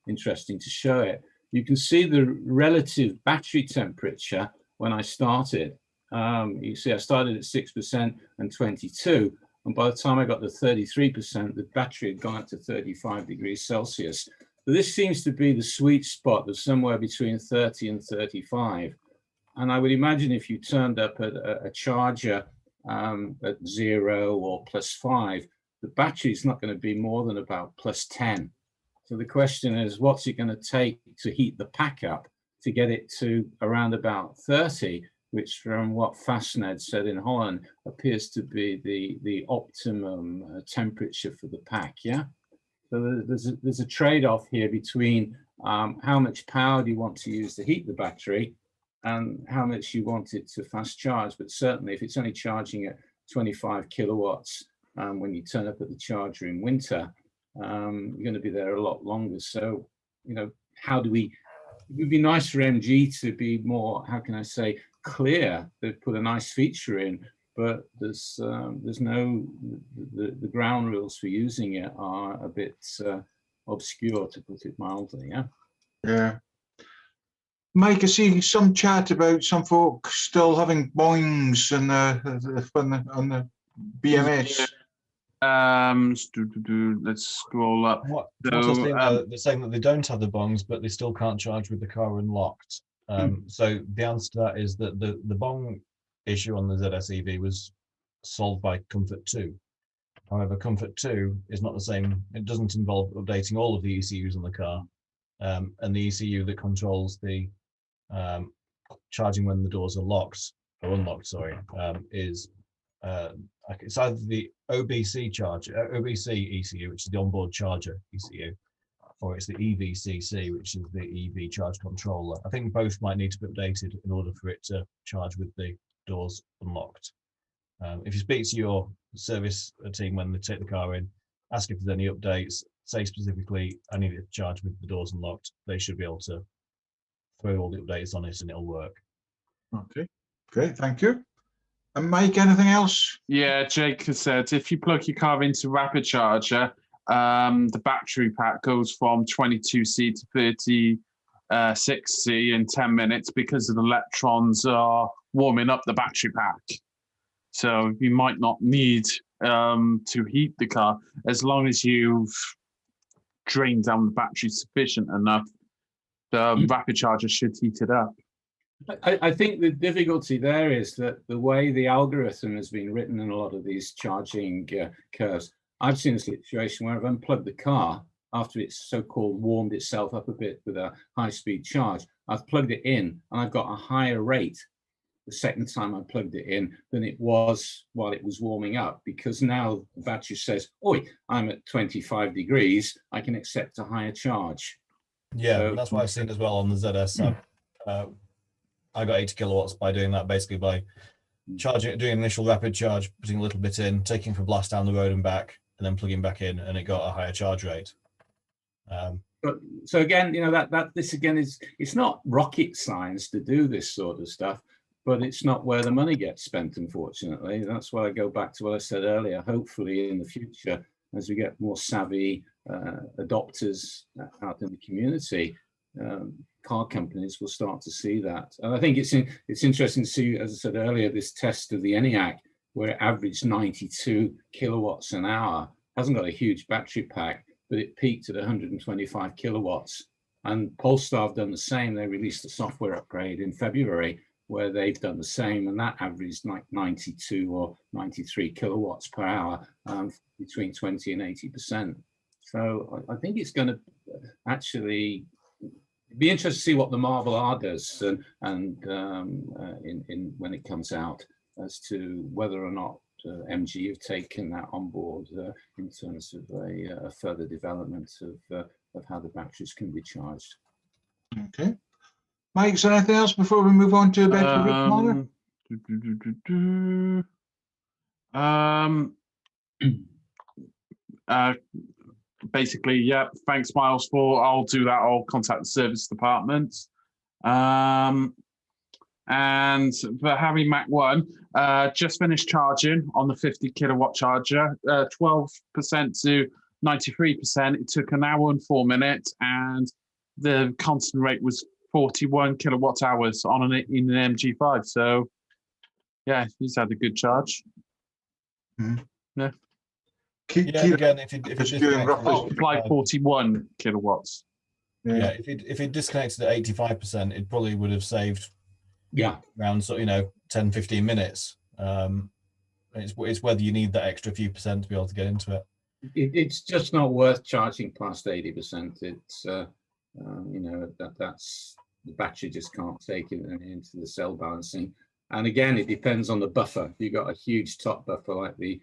interesting to show it. You can see the relative battery temperature when I started. You see I started at 6% and 22. And by the time I got to 33%, the battery had gone up to 35 degrees Celsius. So this seems to be the sweet spot of somewhere between 30 and 35. And I would imagine if you turned up at a charger at 0 or +5, the battery is not going to be more than about +10. So the question is, what's it going to take to heat the pack up to get it to around about 30, which from what Fastned said in Holland appears to be the optimum temperature for the pack, yeah? So there's a trade-off here between how much power do you want to use to heat the battery and how much you want it to fast charge. But certainly if it's only charging at 25 kilowatts when you turn up at the charger in winter, you're going to be there a lot longer. So, you know, how do we, it would be nice for MG to be more, how can I say, clear. They've put a nice feature in, but there's no, the ground rules for using it are a bit obscure, to put it mildly, yeah? Yeah. Mike, I see some chat about some folk still having boings on the BMS. Let's scroll up. They're saying that they don't have the bongs, but they still can't charge with the car unlocked. So the answer to that is that the bong issue on the ZS EV was solved by Comfort 2. However, Comfort 2 is not the same. It doesn't involve updating all of the ECUs on the car. And the ECU that controls the charging when the doors are locked or unlocked, sorry, is it's either the OBC ECU, which is the onboard charger ECU, or it's the EVCC, which is the EV charge controller. I think both might need to be updated in order for it to charge with the doors unlocked. If you speak to your service team when they take the car in, ask if there's any updates, say specifically, I need it to charge with the doors unlocked. They should be able to throw all the updates on it and it'll work. Okay, great, thank you. And Mike, anything else? Yeah, Jake has said if you plug your car into rapid charger, the battery pack goes from 22C to 36C in 10 minutes because the electrons are warming up the battery pack. So you might not need to heat the car as long as you've drained down the battery sufficient enough. The rapid charger should heat it up. I think the difficulty there is that the way the algorithm has been written in a lot of these charging curves, I've seen a situation where I've unplugged the car after it's so-called warmed itself up a bit with a high-speed charge. I've plugged it in and I've got a higher rate the second time I plugged it in than it was while it was warming up, because now the battery says, oi, I'm at 25 degrees, I can accept a higher charge. Yeah, So, that's what I've seen as well on the ZS. I got 80 kilowatts by doing that, basically by charging, doing initial rapid charge, putting a little bit in, taking for blast down the road and back, and then plugging back in, and it got a higher charge rate. So again, you know, this again is, it's not rocket science to do this sort of stuff, but it's not where the money gets spent, unfortunately. That's why I go back to what I said earlier. Hopefully in the future, as we get more savvy adopters out in the community, car companies will start to see that. And I think it's interesting to see, as I said earlier, this test of the ENIAC, where it averaged 92 kilowatts an hour. hasn't got a huge battery pack, but it peaked at 125 kilowatts. And Polestar have done the same. They released a software upgrade in February where they've done the same, and that averaged like 92 or 93 kilowatts per hour, between 20 and 80%. So I think it's going to actually be interesting to see what the Marvel R does and when it comes out, as to whether or not MG have taken that on board in terms of a further development of how the batteries can be charged. Okay. Mike, is there anything else before we move on to a better route planner? Basically, yeah, thanks, Miles, I'll do that. I'll contact the service department. And for Harry Mac 1, just finished charging on the 50 kilowatt charger, 12% to 93%. It took an hour and 4 minutes, and the constant rate was 41 kilowatt hours in an MG5. So, yeah, he's had a good charge. Mm-hmm. Yeah. Again, if it doing roughly multiply 41 kilowatts. Yeah, if it disconnected at 85%, it probably would have saved around 10-15 minutes. It's whether you need that extra few percent to be able to get into it. It's just not worth charging past 80%. It's that's the battery just can't take it into the cell balancing. And again, it depends on the buffer. If you've got a huge top buffer like the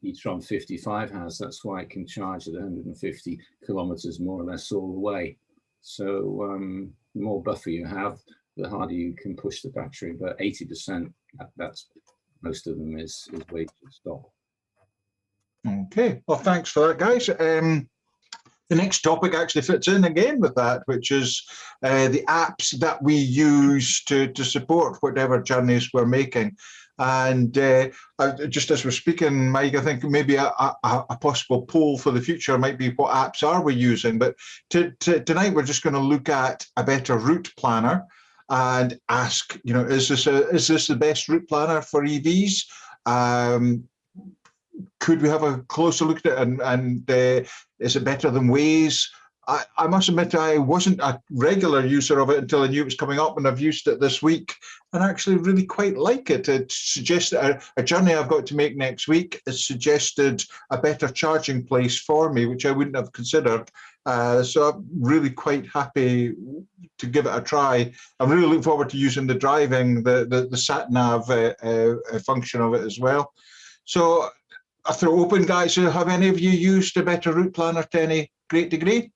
e-tron 55 has, that's why it can charge at 150 kilometers more or less all the way. So the more buffer you have, the harder you can push the battery. But 80%, that's most of them is way to stop. Okay, well, thanks for that, guys. The next topic actually fits in again with that, which is the apps that we use to support whatever journeys we're making. And just as we're speaking, Mike, I think maybe a possible poll for the future might be what apps are we using. But tonight we're just going to look at a better route planner and ask, is this the best route planner for EVs? Could we have a closer look at it, and is it better than Waze? I must admit I wasn't a regular user of it until I knew it was coming up, and I've used it this week and actually really quite like it. It suggested a journey I've got to make next week. It suggested a better charging place for me, which I wouldn't have considered. So I'm really quite happy to give it a try. I'm really looking forward to using the driving, the sat nav function of it as well. So I throw open, guys. Have any of you used a better route planner to any great degree?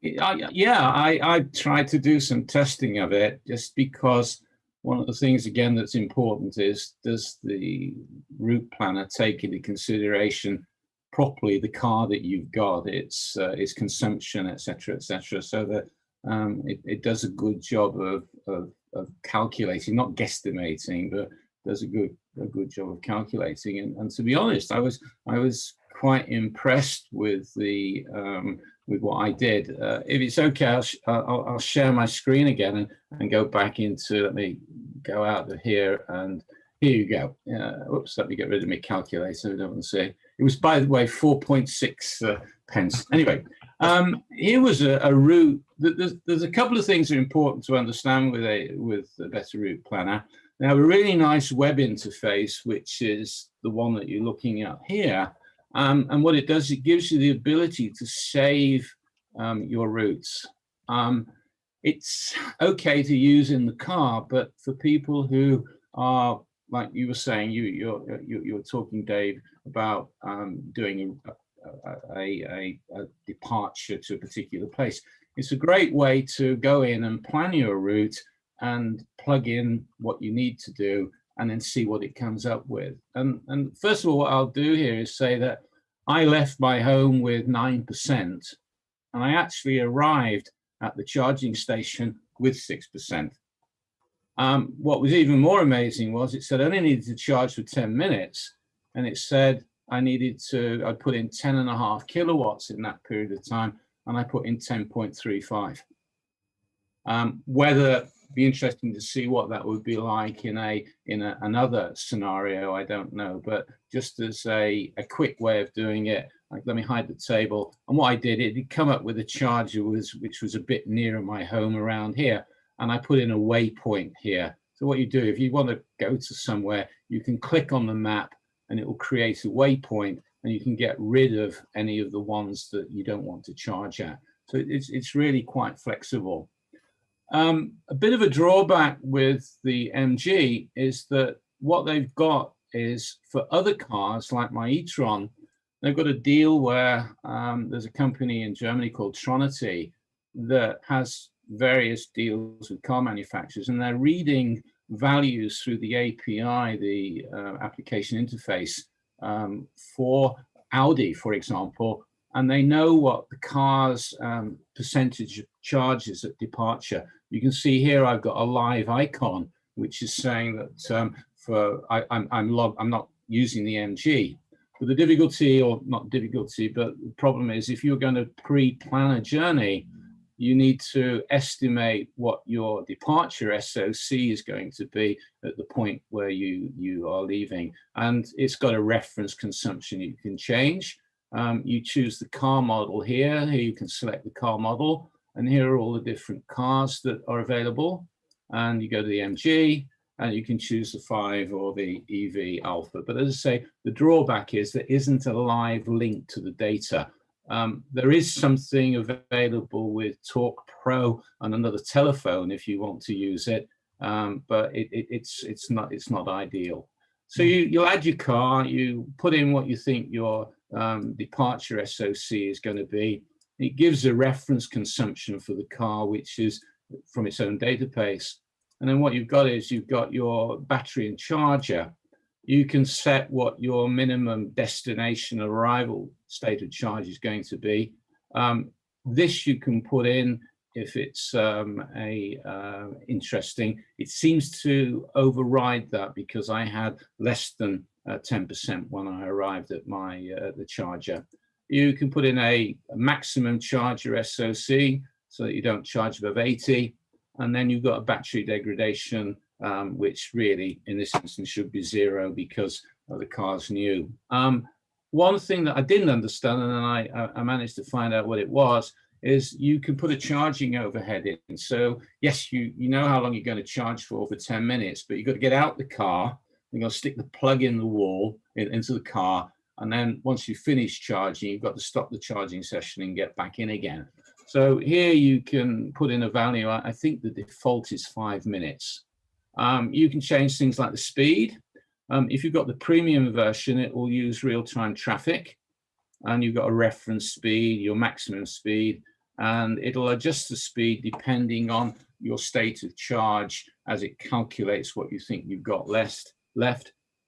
I tried to do some testing of it, just because one of the things, again, that's important is, does the route planner take into consideration properly the car that you've got, its consumption, etc., so that it does a good job of calculating, not guesstimating, but does a good job of calculating. And to be honest, I was quite impressed with with what I did. If it's okay, I'll share my screen again and go back into. Let me go out of here, and here you go. Oops, let me get rid of my calculator. I don't want to say. It was, by the way, 4.6 pence. Anyway, here was a route. There's a couple of things that are important to understand with a better route planner. They have a really nice web interface, which is the one that you're looking at here. And what it does, it gives you the ability to save your routes. It's okay to use in the car, but for people who are, like you were saying, you're talking, Dave, about doing a departure to a particular place. It's a great way to go in and plan your route and plug in what you need to do, and then see what it comes up with. And first of all, what I'll do here is say that I left my home with 9%, and I actually arrived at the charging station with 6%. What was even more amazing was it said I only needed to charge for 10 minutes, and it said I put in 10.5 kilowatts in that period of time, and I put in 10.35. Whether be interesting to see what that would be like in another scenario. I don't know, but just as a quick way of doing it, like, let me hide the table. And what I did, it had come up with a charger which was a bit nearer my home around here, and I put in a waypoint here. So what you do, if you want to go to somewhere, you can click on the map and it will create a waypoint, and you can get rid of any of the ones that you don't want to charge at. So it's really quite flexible. A bit of a drawback with the MG is that what they've got is, for other cars like my e-tron, they've got a deal where there's a company in Germany called Tronity that has various deals with car manufacturers, and they're reading values through the API, the application interface, for Audi, for example, and they know what the car's percentage charges at departure. You can see here I've got a live icon, which is saying that I'm not using the MG. But the difficulty, or not difficulty, but the problem is, if you're going to pre-plan a journey, you need to estimate what your departure SOC is going to be at the point where you are leaving. And it's got a reference consumption you can change. You choose the car model here. Here you can select the car model, and here are all the different cars that are available. And you go to the MG, and you can choose the 5 or the EV Alpha. But as I say, the drawback is there isn't a live link to the data. There is something available with Talk Pro and another telephone if you want to use it, but it's not ideal. So you'll add your car, you put in what you think your departure SOC is going to be. It gives a reference consumption for the car, which is from its own database. And then what you've got is you've got your battery and charger. You can set what your minimum destination arrival state of charge is going to be. This you can put in if it's interesting. It seems to override that because I had less than 10% when I arrived at my the charger. You can put in a maximum charger SOC so that you don't charge above 80. And then you've got a battery degradation, which really in this instance should be 0 because the car's new. One thing that I didn't understand, and then I managed to find out what it was, is you can put a charging overhead in. So yes, you know how long you're going to charge for 10 minutes, but you've got to get out the car, you're going to stick the plug in the wall into the car, and then once you finish charging, you've got to stop the charging session and get back in again. So here you can put in a value. I think the default is 5 minutes. You can change things like the speed. If you've got the premium version, it will use real-time traffic, and you've got a reference speed, your maximum speed, and it'll adjust the speed depending on your state of charge as it calculates what you think you've got left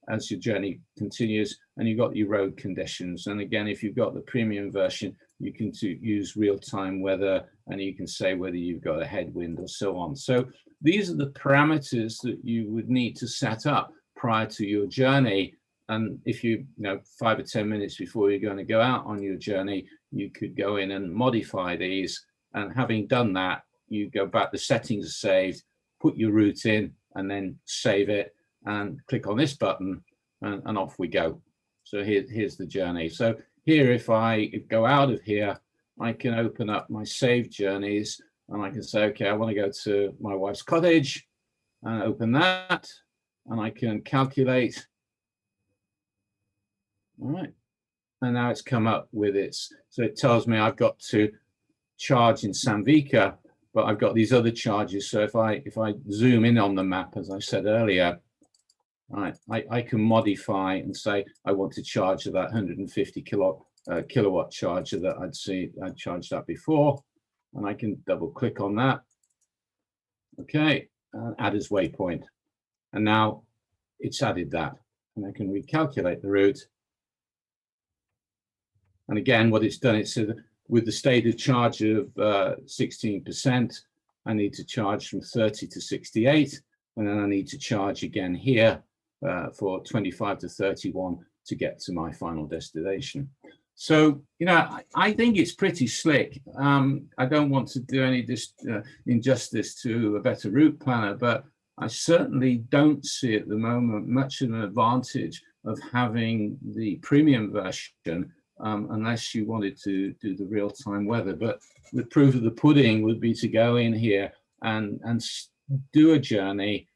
as your journey continues, and you've got your road conditions. And again, if you've got the premium version, you can use real-time weather, and you can say whether you've got a headwind or so on. So these are the parameters that you would need to set up prior to your journey. And if you know 5 or 10 minutes before you're going to go out on your journey, you could go in and modify these. And having done that, you go back, the settings are saved, put your route in, and then save it, and click on this button, and off we go. So here's the journey. So here, if I go out of here, I can open up my saved journeys, and I can say, okay, I want to go to my wife's cottage, and open that, and I can calculate. All right, and now it's come up with its, so it tells me I've got to charge in Sandvika, but I've got these other charges. So if I zoom in on the map, as I said earlier, right, I can modify and say I want to charge that 150 kilowatt charger that I'd charged that before, and I can double click on that. Okay, add as waypoint, and now it's added that, and I can recalculate the route. And again, what it's done, it said with the stated charge of 16%, I need to charge from 30 to 68, and then I need to charge again here for 25 to 31 to get to my final destination. So, I think it's pretty slick. I don't want to do any injustice to a better route planner, but I certainly don't see at the moment much of an advantage of having the premium version, unless you wanted to do the real-time weather. But the proof of the pudding would be to go in here and do a journey,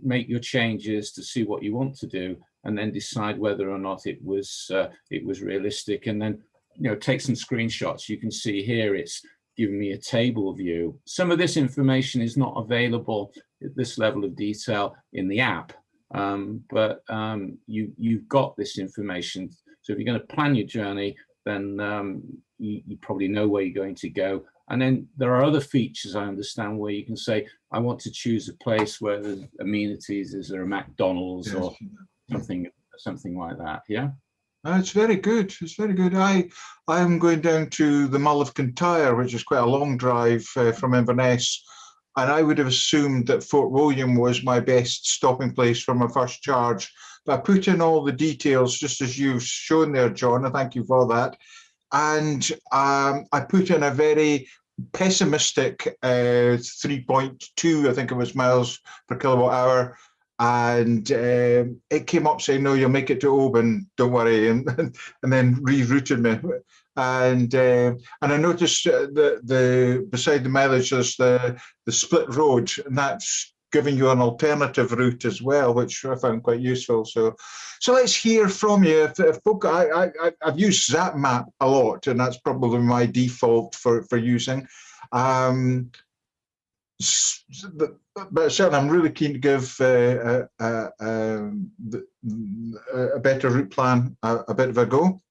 make your changes to see what you want to do, and then decide whether or not it was realistic, and then take some screenshots. You can see here it's giving me a table view. Some of this information is not available at this level of detail in the app, but you've got this information. So if you're going to plan your journey, then you probably know where you're going to go. And then there are other features, I understand, where you can say, I want to choose a place where there's amenities. Is there a McDonald's, yes, or something like that? Yeah. It's very good. It's very good. I am going down to the Mull of Kintyre, which is quite a long drive from Inverness, and I would have assumed that Fort William was my best stopping place for my first charge. But I put in all the details just as you've shown there, John, and thank you for that. And I put in a very pessimistic 3.2, I think it was, miles per kilowatt hour. And it came up saying, no, you'll make it to Oban, don't worry, and then rerouted me. And I noticed the beside the mileage there's the split road, and that's giving you an alternative route as well, which I found quite useful. So let's hear from you. I've used ZapMap a lot, and that's probably my default for using. But certainly, I'm really keen to give a better route plan a bit of a go.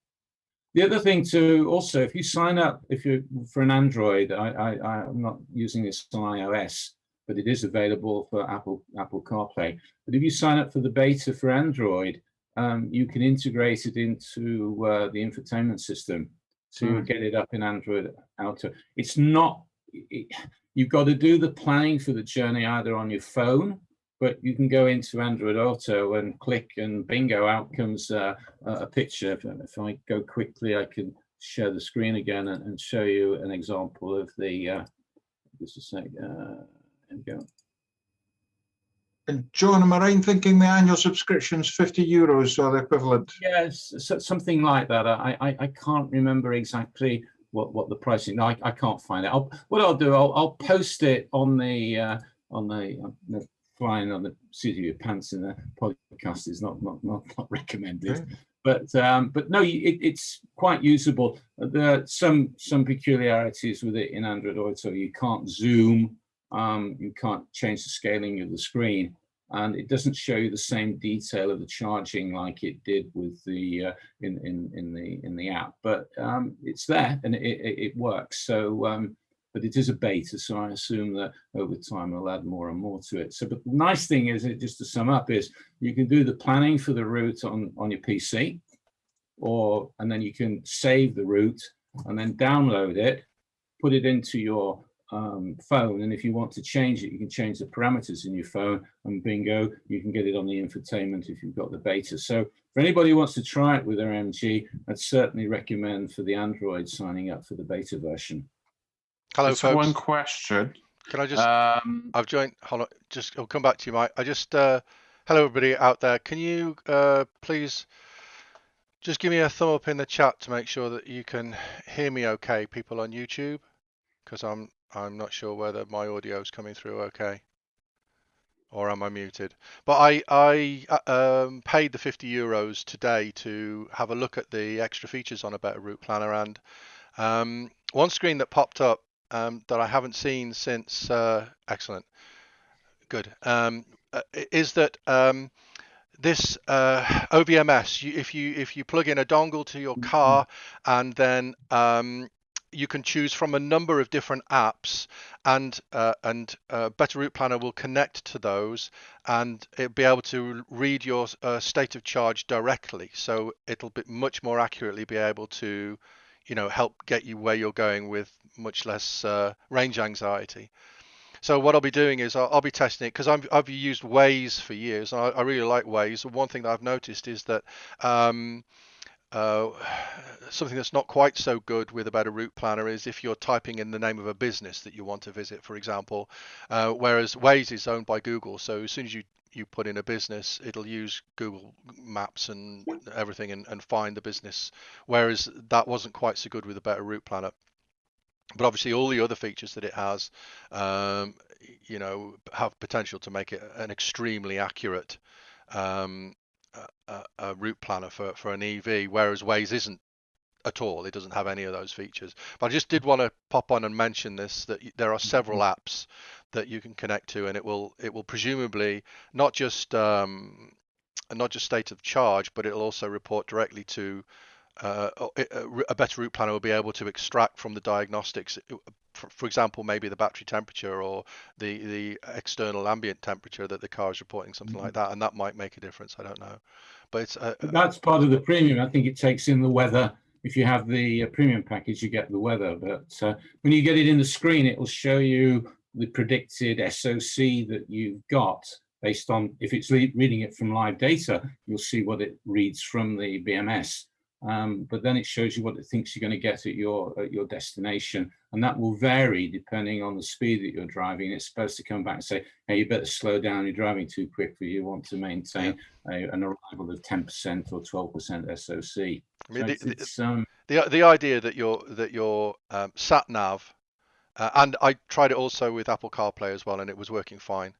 The other thing to also, if you sign up, if you're for an Android, I'm not using this on iOS, but it is available for Apple CarPlay. But if you sign up for the beta for Android, you can integrate it into the infotainment system to get it up in Android Auto. It's not. You've got to do the planning for the journey either on your phone, but you can go into Android Auto and click, and bingo, out comes a picture. If I go quickly, I can share the screen again and show you an example of the. Just a sec. There we go. And John, am I right in thinking the annual subscription's €50 or the equivalent? Yes, something like that. I can't remember exactly what the pricing. No, I can't find it. What I'll do, I'll post it on the flying on the seat of your pants in the podcast is not recommended. Okay. But no, it's quite usable. There are some peculiarities with it in Android Auto. You can't zoom, you can't change the scaling of the screen, and it doesn't show you the same detail of the charging like it did with the in the app. But it's there and it works. So, but it is a beta, so I assume that over time we'll add more and more to it. So, but the nice thing is, just to sum up, is you can do the planning for the route on your PC, and then you can save the route and then download it, put it into your phone, and if you want to change it, you can change the parameters in your phone, and bingo, you can get it on the infotainment if you've got the beta. So for anybody who wants to try it with their MG, I'd certainly recommend for the Android signing up for the beta version. Hello, Just folks. one question. Can I just? I've joined. Hold on. I'll come back to you, Mike. Hello, everybody out there. Can you please just give me a thumb up in the chat to make sure that you can hear me okay, people on YouTube, because I'm not sure whether my audio is coming through okay, or am I muted? But I paid the €50 today to have a look at the extra features on a better route planner, and one screen that popped up that I haven't seen since. Excellent, good. Is that this OVMS? If you plug in a dongle to your car, and then you can choose from a number of different apps, and Better Route Planner will connect to those, and it'll be able to read your state of charge directly. So it'll be much more accurately be able to, help get you where you're going with much less range anxiety. So what I'll be doing is I'll be testing it, because I've used Waze for years, and I really like Waze. One thing that I've noticed is that something that's not quite so good with a better route planner is if you're typing in the name of a business that you want to visit, for example, whereas Waze is owned by Google. So as soon as you put in a business, it'll use Google Maps and everything and find the business, whereas that wasn't quite so good with a better route planner. But obviously all the other features that it has, you know, have potential to make it an extremely accurate a route planner for an EV, whereas Waze isn't at all. It doesn't have any of those features. But I just did want to pop on and mention this, that there are several apps that you can connect to, and it will presumably not just state of charge, but it'll also report directly to a better route planner will be able to extract from the diagnostics, for example, maybe the battery temperature or the external ambient temperature that the car is reporting, something like that, and that might make a difference. I don't know, but it's that's part of the premium. I think it takes in the weather. If you have the premium package, you get the weather, but when you get it in the screen, it will show you the predicted SOC that you've got based on, if it's reading it from live data, you'll see what it reads from the BMS. But then it shows you what it thinks you're going to get at your destination, and that will vary depending on the speed that you're driving. It's supposed to come back and say, hey, you better slow down, you're driving too quickly, you want to maintain an arrival of 10% or 12% SOC. I mean, So the idea that your sat nav, and I tried it also with Apple CarPlay as well, and it was working fine.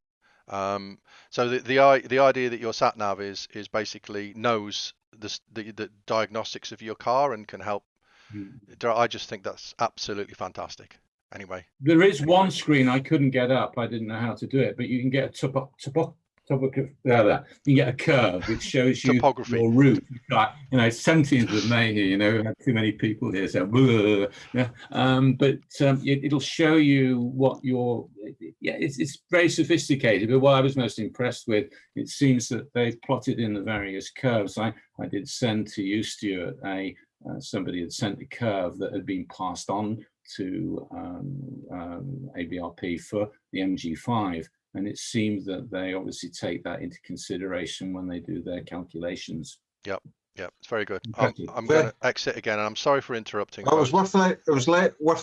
So the idea that your sat nav is basically knows the diagnostics of your car and can help. I just think that's absolutely fantastic. Anyway, there is one screen I couldn't get up. I didn't know how to do it, but you can get you can get a curve which shows you topography. Your route. Like, you know, it's 17th of May here. You know, we have too many people here, so it'll show you what your. Yeah, it's very sophisticated. But what I was most impressed with, it seems that they've plotted in the various curves. I did send to you, Stuart, somebody had sent a curve that had been passed on to ABRP for the MG5. And it seems that they obviously take that into consideration when they do their calculations. Yep, it's very good. I'm going to exit again, and I'm sorry for interrupting. Oh, it was worth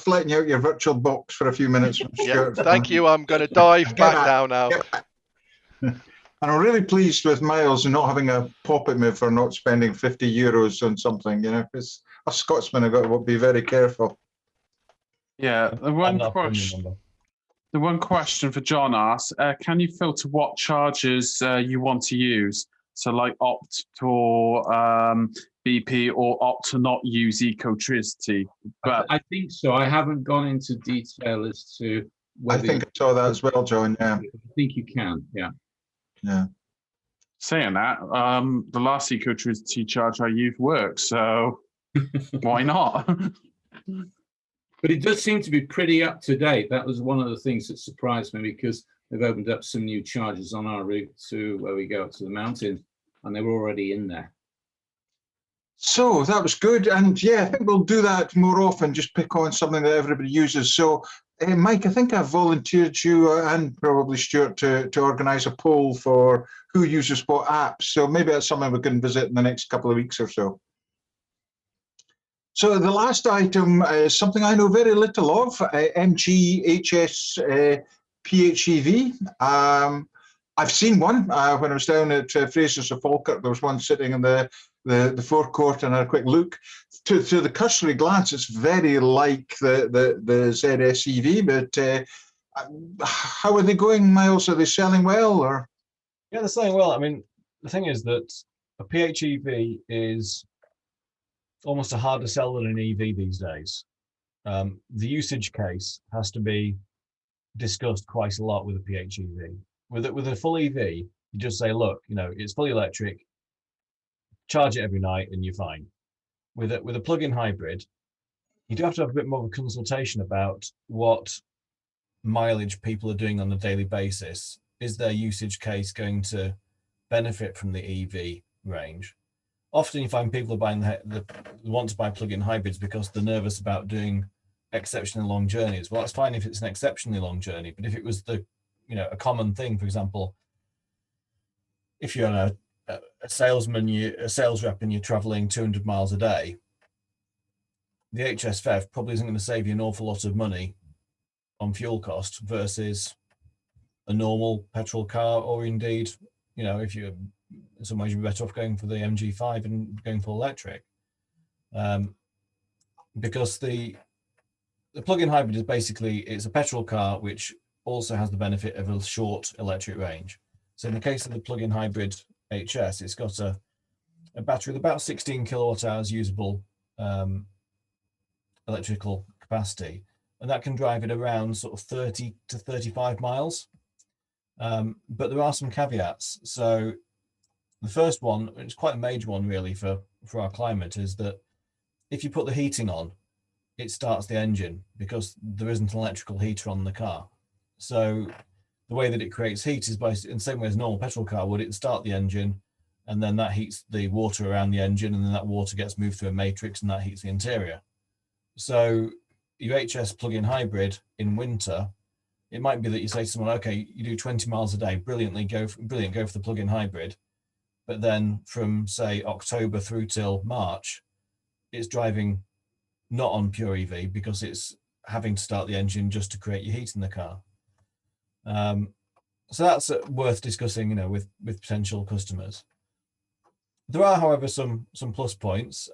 letting you out your virtual box for a few minutes. Yeah, thank you. I'm going to dive back down now. And I'm really pleased with Miles and not having a pop at me for not spending €50 on something. You know, because us Scotsmen have got to be very careful. Yeah, the one question for John asks, can you filter what chargers you want to use? So like opt for BP or opt to not use Ecotricity? But I think so. I haven't gone into detail as to whether. I think I saw that as well, John. Yeah. I think you can. Yeah. Yeah. Saying that, the last Ecotricity charge I used worked, so why not? But it does seem to be pretty up to date. That was one of the things that surprised me, because they've opened up some new charges on our route to where we go up to the mountain, and they were already in there. So that was good. And yeah, I think we'll do that more often, just pick on something that everybody uses. So Mike, I think I've volunteered you and probably Stuart to organise a poll for who uses what apps. So maybe that's something we can visit in the next couple of weeks or so. So the last item is something I know very little of, MG HS PHEV. I've seen one when I was down at Fraser's of Falkirk. There was one sitting in the forecourt, and I had a quick look. To the cursory glance, it's very like the ZS EV, but how are they going, Miles? Are they selling well? Or? Yeah, they're selling well. I mean, the thing is that a PHEV is almost a harder sell than an EV these days. The usage case has to be discussed quite a lot with a PHEV. With a full EV, you just say, look, you know, it's fully electric, charge it every night, and you're fine. With a plug-in hybrid, you do have to have a bit more of a consultation about what mileage people are doing on a daily basis. Is their usage case going to benefit from the EV range? Often you find people are buying want to buy plug-in hybrids because they're nervous about doing exceptionally long journeys. Well, that's fine if it's an exceptionally long journey, but if it was a common thing, for example, if you're on a salesman, a sales rep, and you're traveling 200 miles a day, the HS PHEV probably isn't going to save you an awful lot of money on fuel cost versus a normal petrol car, or indeed, if you're in some ways, you're better off going for the MG5 and going for electric, because the plug-in hybrid is basically, it's a petrol car which also has the benefit of a short electric range. So in the case of the plug-in hybrid HS, it's got a battery with about 16 kilowatt hours usable electrical capacity, and that can drive it around sort of 30 to 35 miles. But there are some caveats. So the first one, it's quite a major one really for our climate, is that if you put the heating on, it starts the engine because there isn't an electrical heater on the car. So the way that it creates heat is in the same way as a normal petrol car would. It start the engine, and then that heats the water around the engine, and then that water gets moved through a matrix, and that heats the interior. So your HS plug-in hybrid in winter, it might be that you say to someone, okay, you do 20 miles a day, brilliant, go for the plug-in hybrid. But then from, say, October through till March, it's driving not on pure EV because it's having to start the engine just to create your heat in the car. So that's worth discussing, with potential customers. There are, however, some plus points.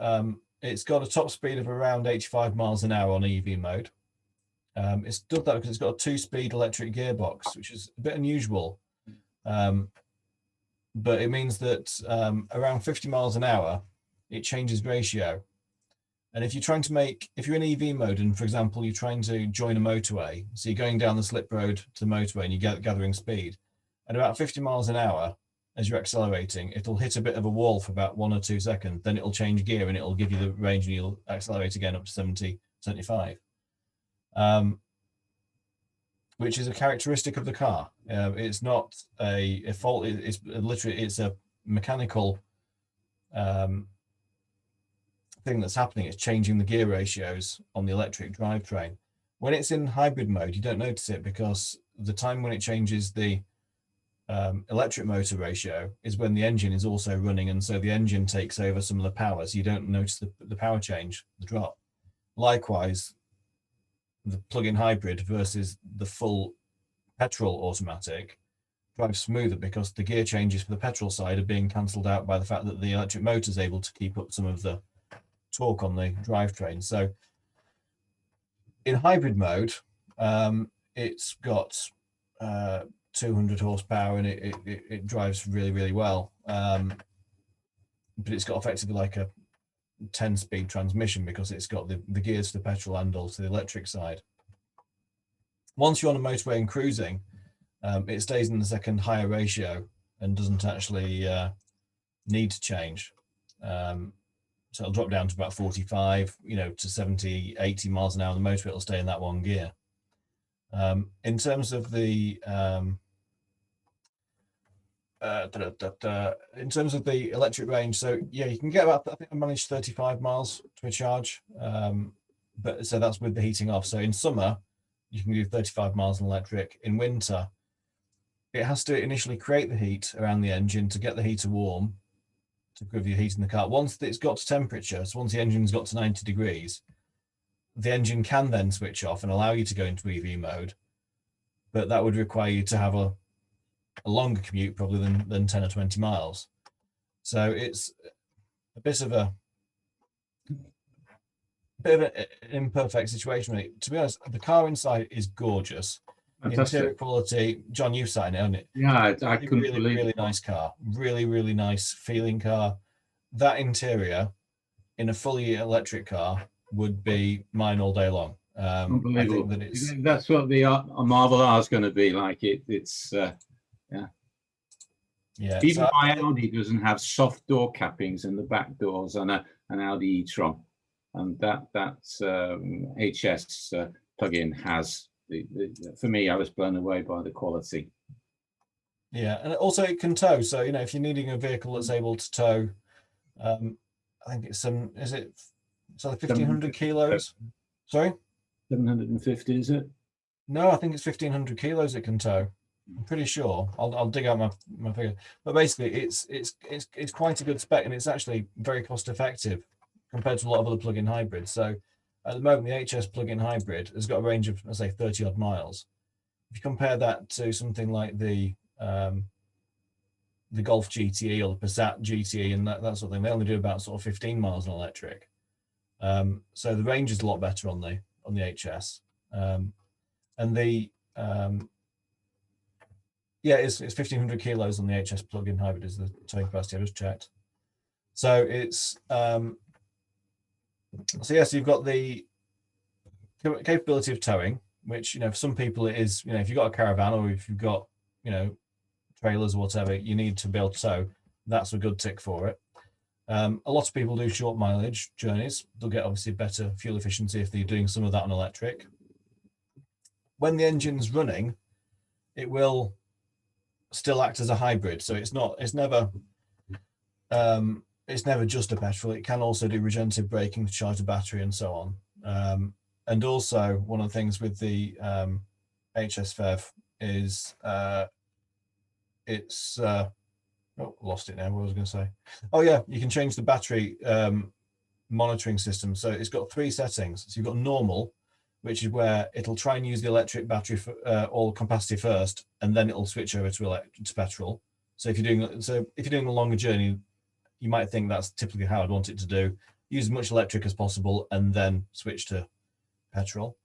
It's got a top speed of around 85 miles an hour on EV mode. It's done that because it's got a 2-speed electric gearbox, which is a bit unusual. But it means that around 50 miles an hour, it changes ratio. And if you're in EV mode, and for example, you're trying to join a motorway, so you're going down the slip road to the motorway and you're gathering speed, at about 50 miles an hour, as you're accelerating, it'll hit a bit of a wall for about 1 or 2 seconds, then it'll change gear and it'll give you the range and you'll accelerate again up to 70, 75. Which is a characteristic of the car. It's not a fault. It's a mechanical thing that's happening. It's changing the gear ratios on the electric drivetrain. When it's in hybrid mode, you don't notice it because the time when it changes the electric motor ratio is when the engine is also running, and so the engine takes over some of the power, so you don't notice the power change, the drop. Likewise, the plug-in hybrid versus the full petrol automatic drives smoother because the gear changes for the petrol side are being cancelled out by the fact that the electric motor is able to keep up some of the torque on the drivetrain. So in hybrid mode, it's got 200 horsepower and it drives really, really well. But it's got effectively like a 10-speed transmission because it's got the gears to the petrol and also the electric side. Once you're on a motorway and cruising, it stays in the second higher ratio and doesn't actually need to change. So it'll drop down to about 45, to 70, 80 miles an hour on the motorway. It'll stay in that one gear. In terms of the electric range, so yeah, you can get about, I think I managed 35 miles to a charge, but so that's with the heating off. So in summer, you can do 35 miles on electric. In winter, it has to initially create the heat around the engine to get the heater warm, to give you heat in the car. Once it's got to temperature, so once the engine's got to 90 degrees, the engine can then switch off and allow you to go into EV mode, but that would require you to have a longer commute probably than 10 or 20 miles. So it's a bit of an imperfect situation, really. To be honest, the car inside is gorgeous. Fantastic. Interior quality, John, you've seen it, haven't it? Yeah, I couldn't really, believe really it. nice car. Really, really nice feeling car. That interior in a fully electric car would be mine all day long. I Unbelievable. think that That's what the Marvel R is going to be like. It's yeah. Even So my Audi doesn't have soft door cappings in the back doors on an Audi e-tron, and that's HS plug-in has. For me, I was blown away by the quality. yeah, and also it can tow. So if you're needing a vehicle that's able to tow, I think it's is it 1,500 kilos? Sorry, 750, is it? no, I think it's 1,500 kilos it can tow. I'm pretty sure. I'll dig out my figure. But basically, it's quite a good spec, and it's actually very cost effective compared to a lot of other plug-in hybrids. So at the moment, the HS plug-in hybrid has got a range of, let's say, 30 odd miles. If you compare that to something like the Golf GTE or the Passat GTE and that sort of thing, they only do about sort of 15 miles on electric. So the range is a lot better on the HS, and the yeah, it's 1,500 kilos on the HS plug-in hybrid is the towing capacity. I just checked. So it's so yes, you've got the capability of towing, which, you know, for some people it is, you know, if you've got a caravan or if you've got, you know, trailers or whatever, you need to be able to tow. That's a good tick for it. A lot of people do short mileage journeys. They'll get obviously better fuel efficiency if they're doing some of that on electric. When the engine's running, it will still act as a hybrid. So it's never just a petrol. It can also do regenerative braking to charge the battery and so on. And also one of the things with the HS PHEV is it's oh, lost it now. What was I going to say? Oh yeah, you can change the battery monitoring system. So it's got 3 settings. So you've got normal, which is where it'll try and use the electric battery for all capacity first, and then it'll switch over to petrol. So if you're doing a longer journey, you might think that's typically how I'd want it to do. Use as much electric as possible and then switch to petrol.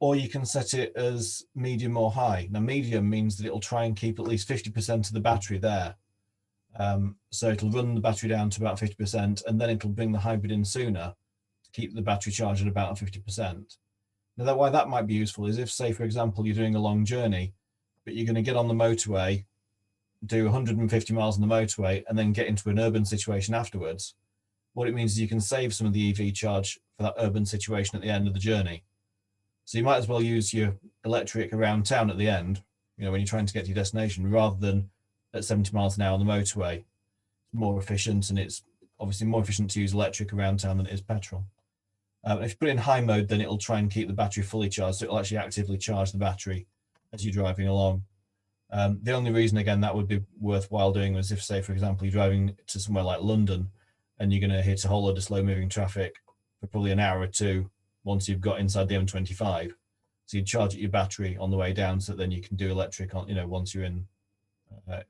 Or you can set it as medium or high. Now, medium means that it'll try and keep at least 50% of the battery there. So it'll run the battery down to about 50%, and then it'll bring the hybrid in sooner to keep the battery charged at about 50%. Now, why that might be useful is if, say, for example, you're doing a long journey, but you're going to get on the motorway, do 150 miles on the motorway, and then get into an urban situation afterwards. What it means is you can save some of the EV charge for that urban situation at the end of the journey. So you might as well use your electric around town at the end, you know, when you're trying to get to your destination, rather than at 70 miles an hour on the motorway. It's more efficient, and it's obviously more efficient to use electric around town than it is petrol. If you put it in high mode, then it'll try and keep the battery fully charged. So it'll actually actively charge the battery as you're driving along. The only reason, again, that would be worthwhile doing was if, say, for example, you're driving to somewhere like London and you're going to hit a whole load of slow moving traffic for probably an hour or two once you've got inside the M25. So you charge your battery on the way down, so that then you can do electric on, you know, once you're in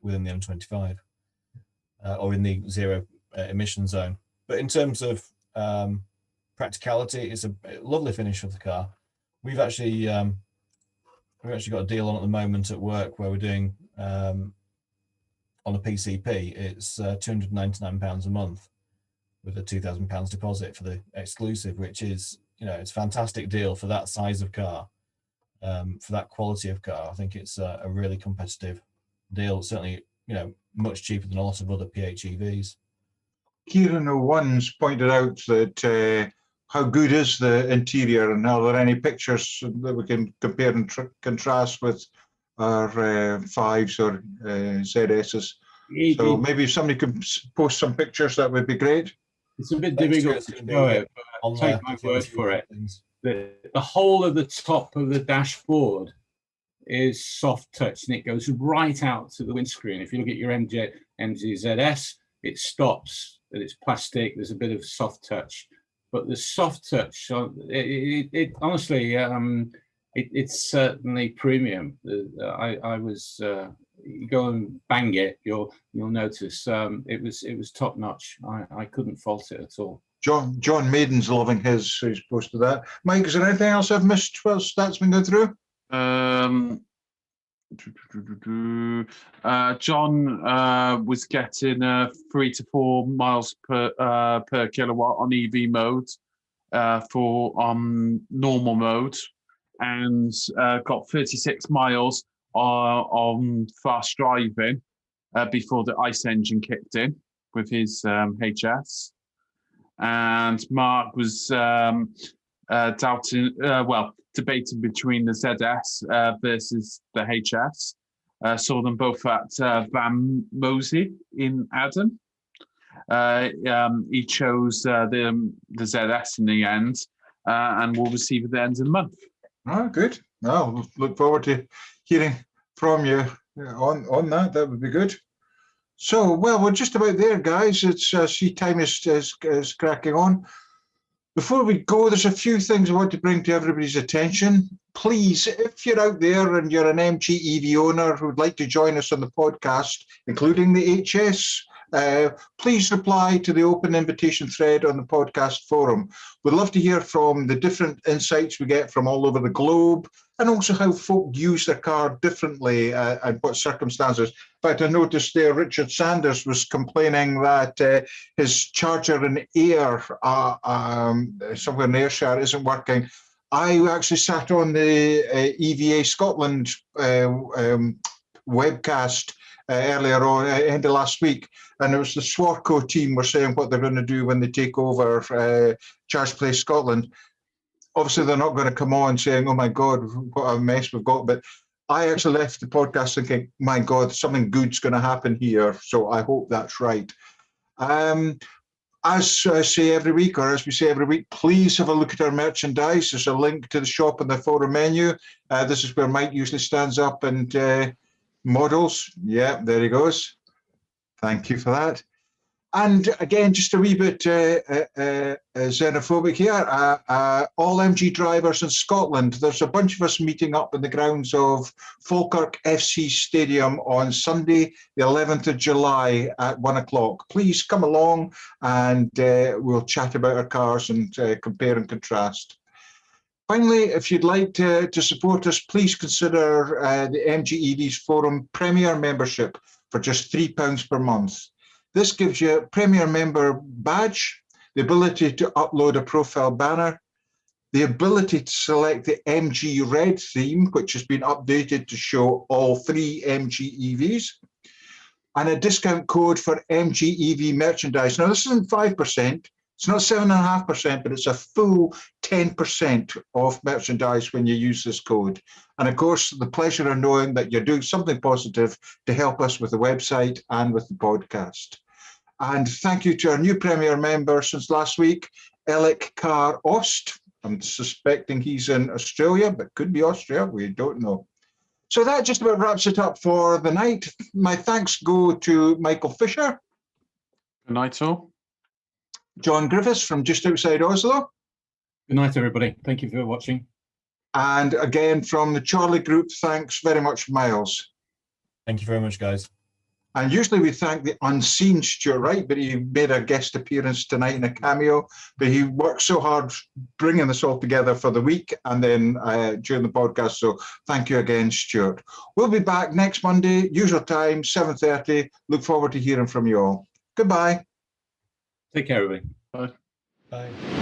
within the M25 or in the zero emission zone. But in terms of practicality, it's a lovely finish of the car. We've actually got a deal on at the moment at work where we're doing on a PCP. It's £299 a month with a £2,000 deposit for the exclusive, which is, you know, it's a fantastic deal for that size of car, for that quality of car. I think it's a really competitive deal. Certainly, you know, much cheaper than a lot of other PHEVs. Kieran O'One's pointed out that how good is the interior, and are there any pictures that we can compare and contrast with our 5s or ZSs? So maybe if somebody could post some pictures, that would be great. It's a bit difficult to show it, but I'll take my word for it. The whole of the top of the dashboard is soft touch, and it goes right out to the windscreen. If you look at your MGZS, it stops, but it's plastic. There's a bit of soft touch, but the soft touch, it honestly, it's certainly premium. I was you go and bang it, you'll notice it was top notch. I couldn't fault it at all. John Maiden's loving his, so he's posted that. Mike, is there anything else I've missed whilst that's been going through? John was getting 3 to 4 miles per kilowatt on EV mode for normal mode, and got 36 miles on fast driving before the ICE engine kicked in with his HS. And Mark was debating between the ZS versus the HS. Saw them both at Van Mosey in Adam. He chose the ZS in the end, and will receive at the end of the month. Oh, good. Well, look forward to hearing from you on that. That would be good. So, well, we're just about there, guys. It's see time is cracking on. Before we go, there's a few things I want to bring to everybody's attention. Please, if you're out there and you're an MG EV owner who would like to join us on the podcast, including the HS, please reply to the open invitation thread on the podcast forum. We'd love to hear from the different insights we get from all over the globe, and also how folk use their car differently and what circumstances. In fact, I noticed there Richard Sanders was complaining that his charger in Ayr, somewhere in Ayrshire, isn't working. I actually sat on the EVA Scotland webcast earlier on, end of last week, and it was the Swarco team were saying what they're going to do when they take over Charge Place Scotland. Obviously, they're not going to come on saying, oh my God, what a mess we've got. But I actually left the podcast thinking, my God, something good's going to happen here. So I hope that's right. As I say every week, or as we say every week, please have a look at our merchandise. There's a link to the shop in the forum menu. This is where Mike usually stands up and models. Yeah, there he goes. Thank you for that. And again, just a wee bit xenophobic here. All MG drivers in Scotland, there's a bunch of us meeting up in the grounds of Falkirk FC Stadium on Sunday, the 11th of July at 1 o'clock. Please come along and we'll chat about our cars and compare and contrast. Finally, if you'd like to support us, please consider the MG EVs Forum Premier membership for just £3 per month. This gives you a Premier Member badge, the ability to upload a profile banner, the ability to select the MG Red theme, which has been updated to show all 3 MG EVs, and a discount code for MG EV merchandise. Now, this isn't 5%, it's not 7.5%, but it's a full 10% off merchandise when you use this code. And of course, the pleasure of knowing that you're doing something positive to help us with the website and with the podcast. And thank you to our new Premier member since last week, Alec Carr Ost. I'm suspecting he's in Australia, but could be Austria, we don't know. So that just about wraps it up for the night. My thanks go to Michael Fisher. Good night, all. John Griffiths from just outside Oslo. Good night, everybody. Thank you for watching. And again, from the Charlie Group, thanks very much, Miles. Thank you very much, guys. And usually we thank the unseen Stuart Wright, but he made a guest appearance tonight in a cameo. But he worked so hard bringing this all together for the week and then during the podcast. So thank you again, Stuart. We'll be back next Monday, usual time, 7:30. Look forward to hearing from you all. Goodbye. Take care, everybody. Bye. Bye.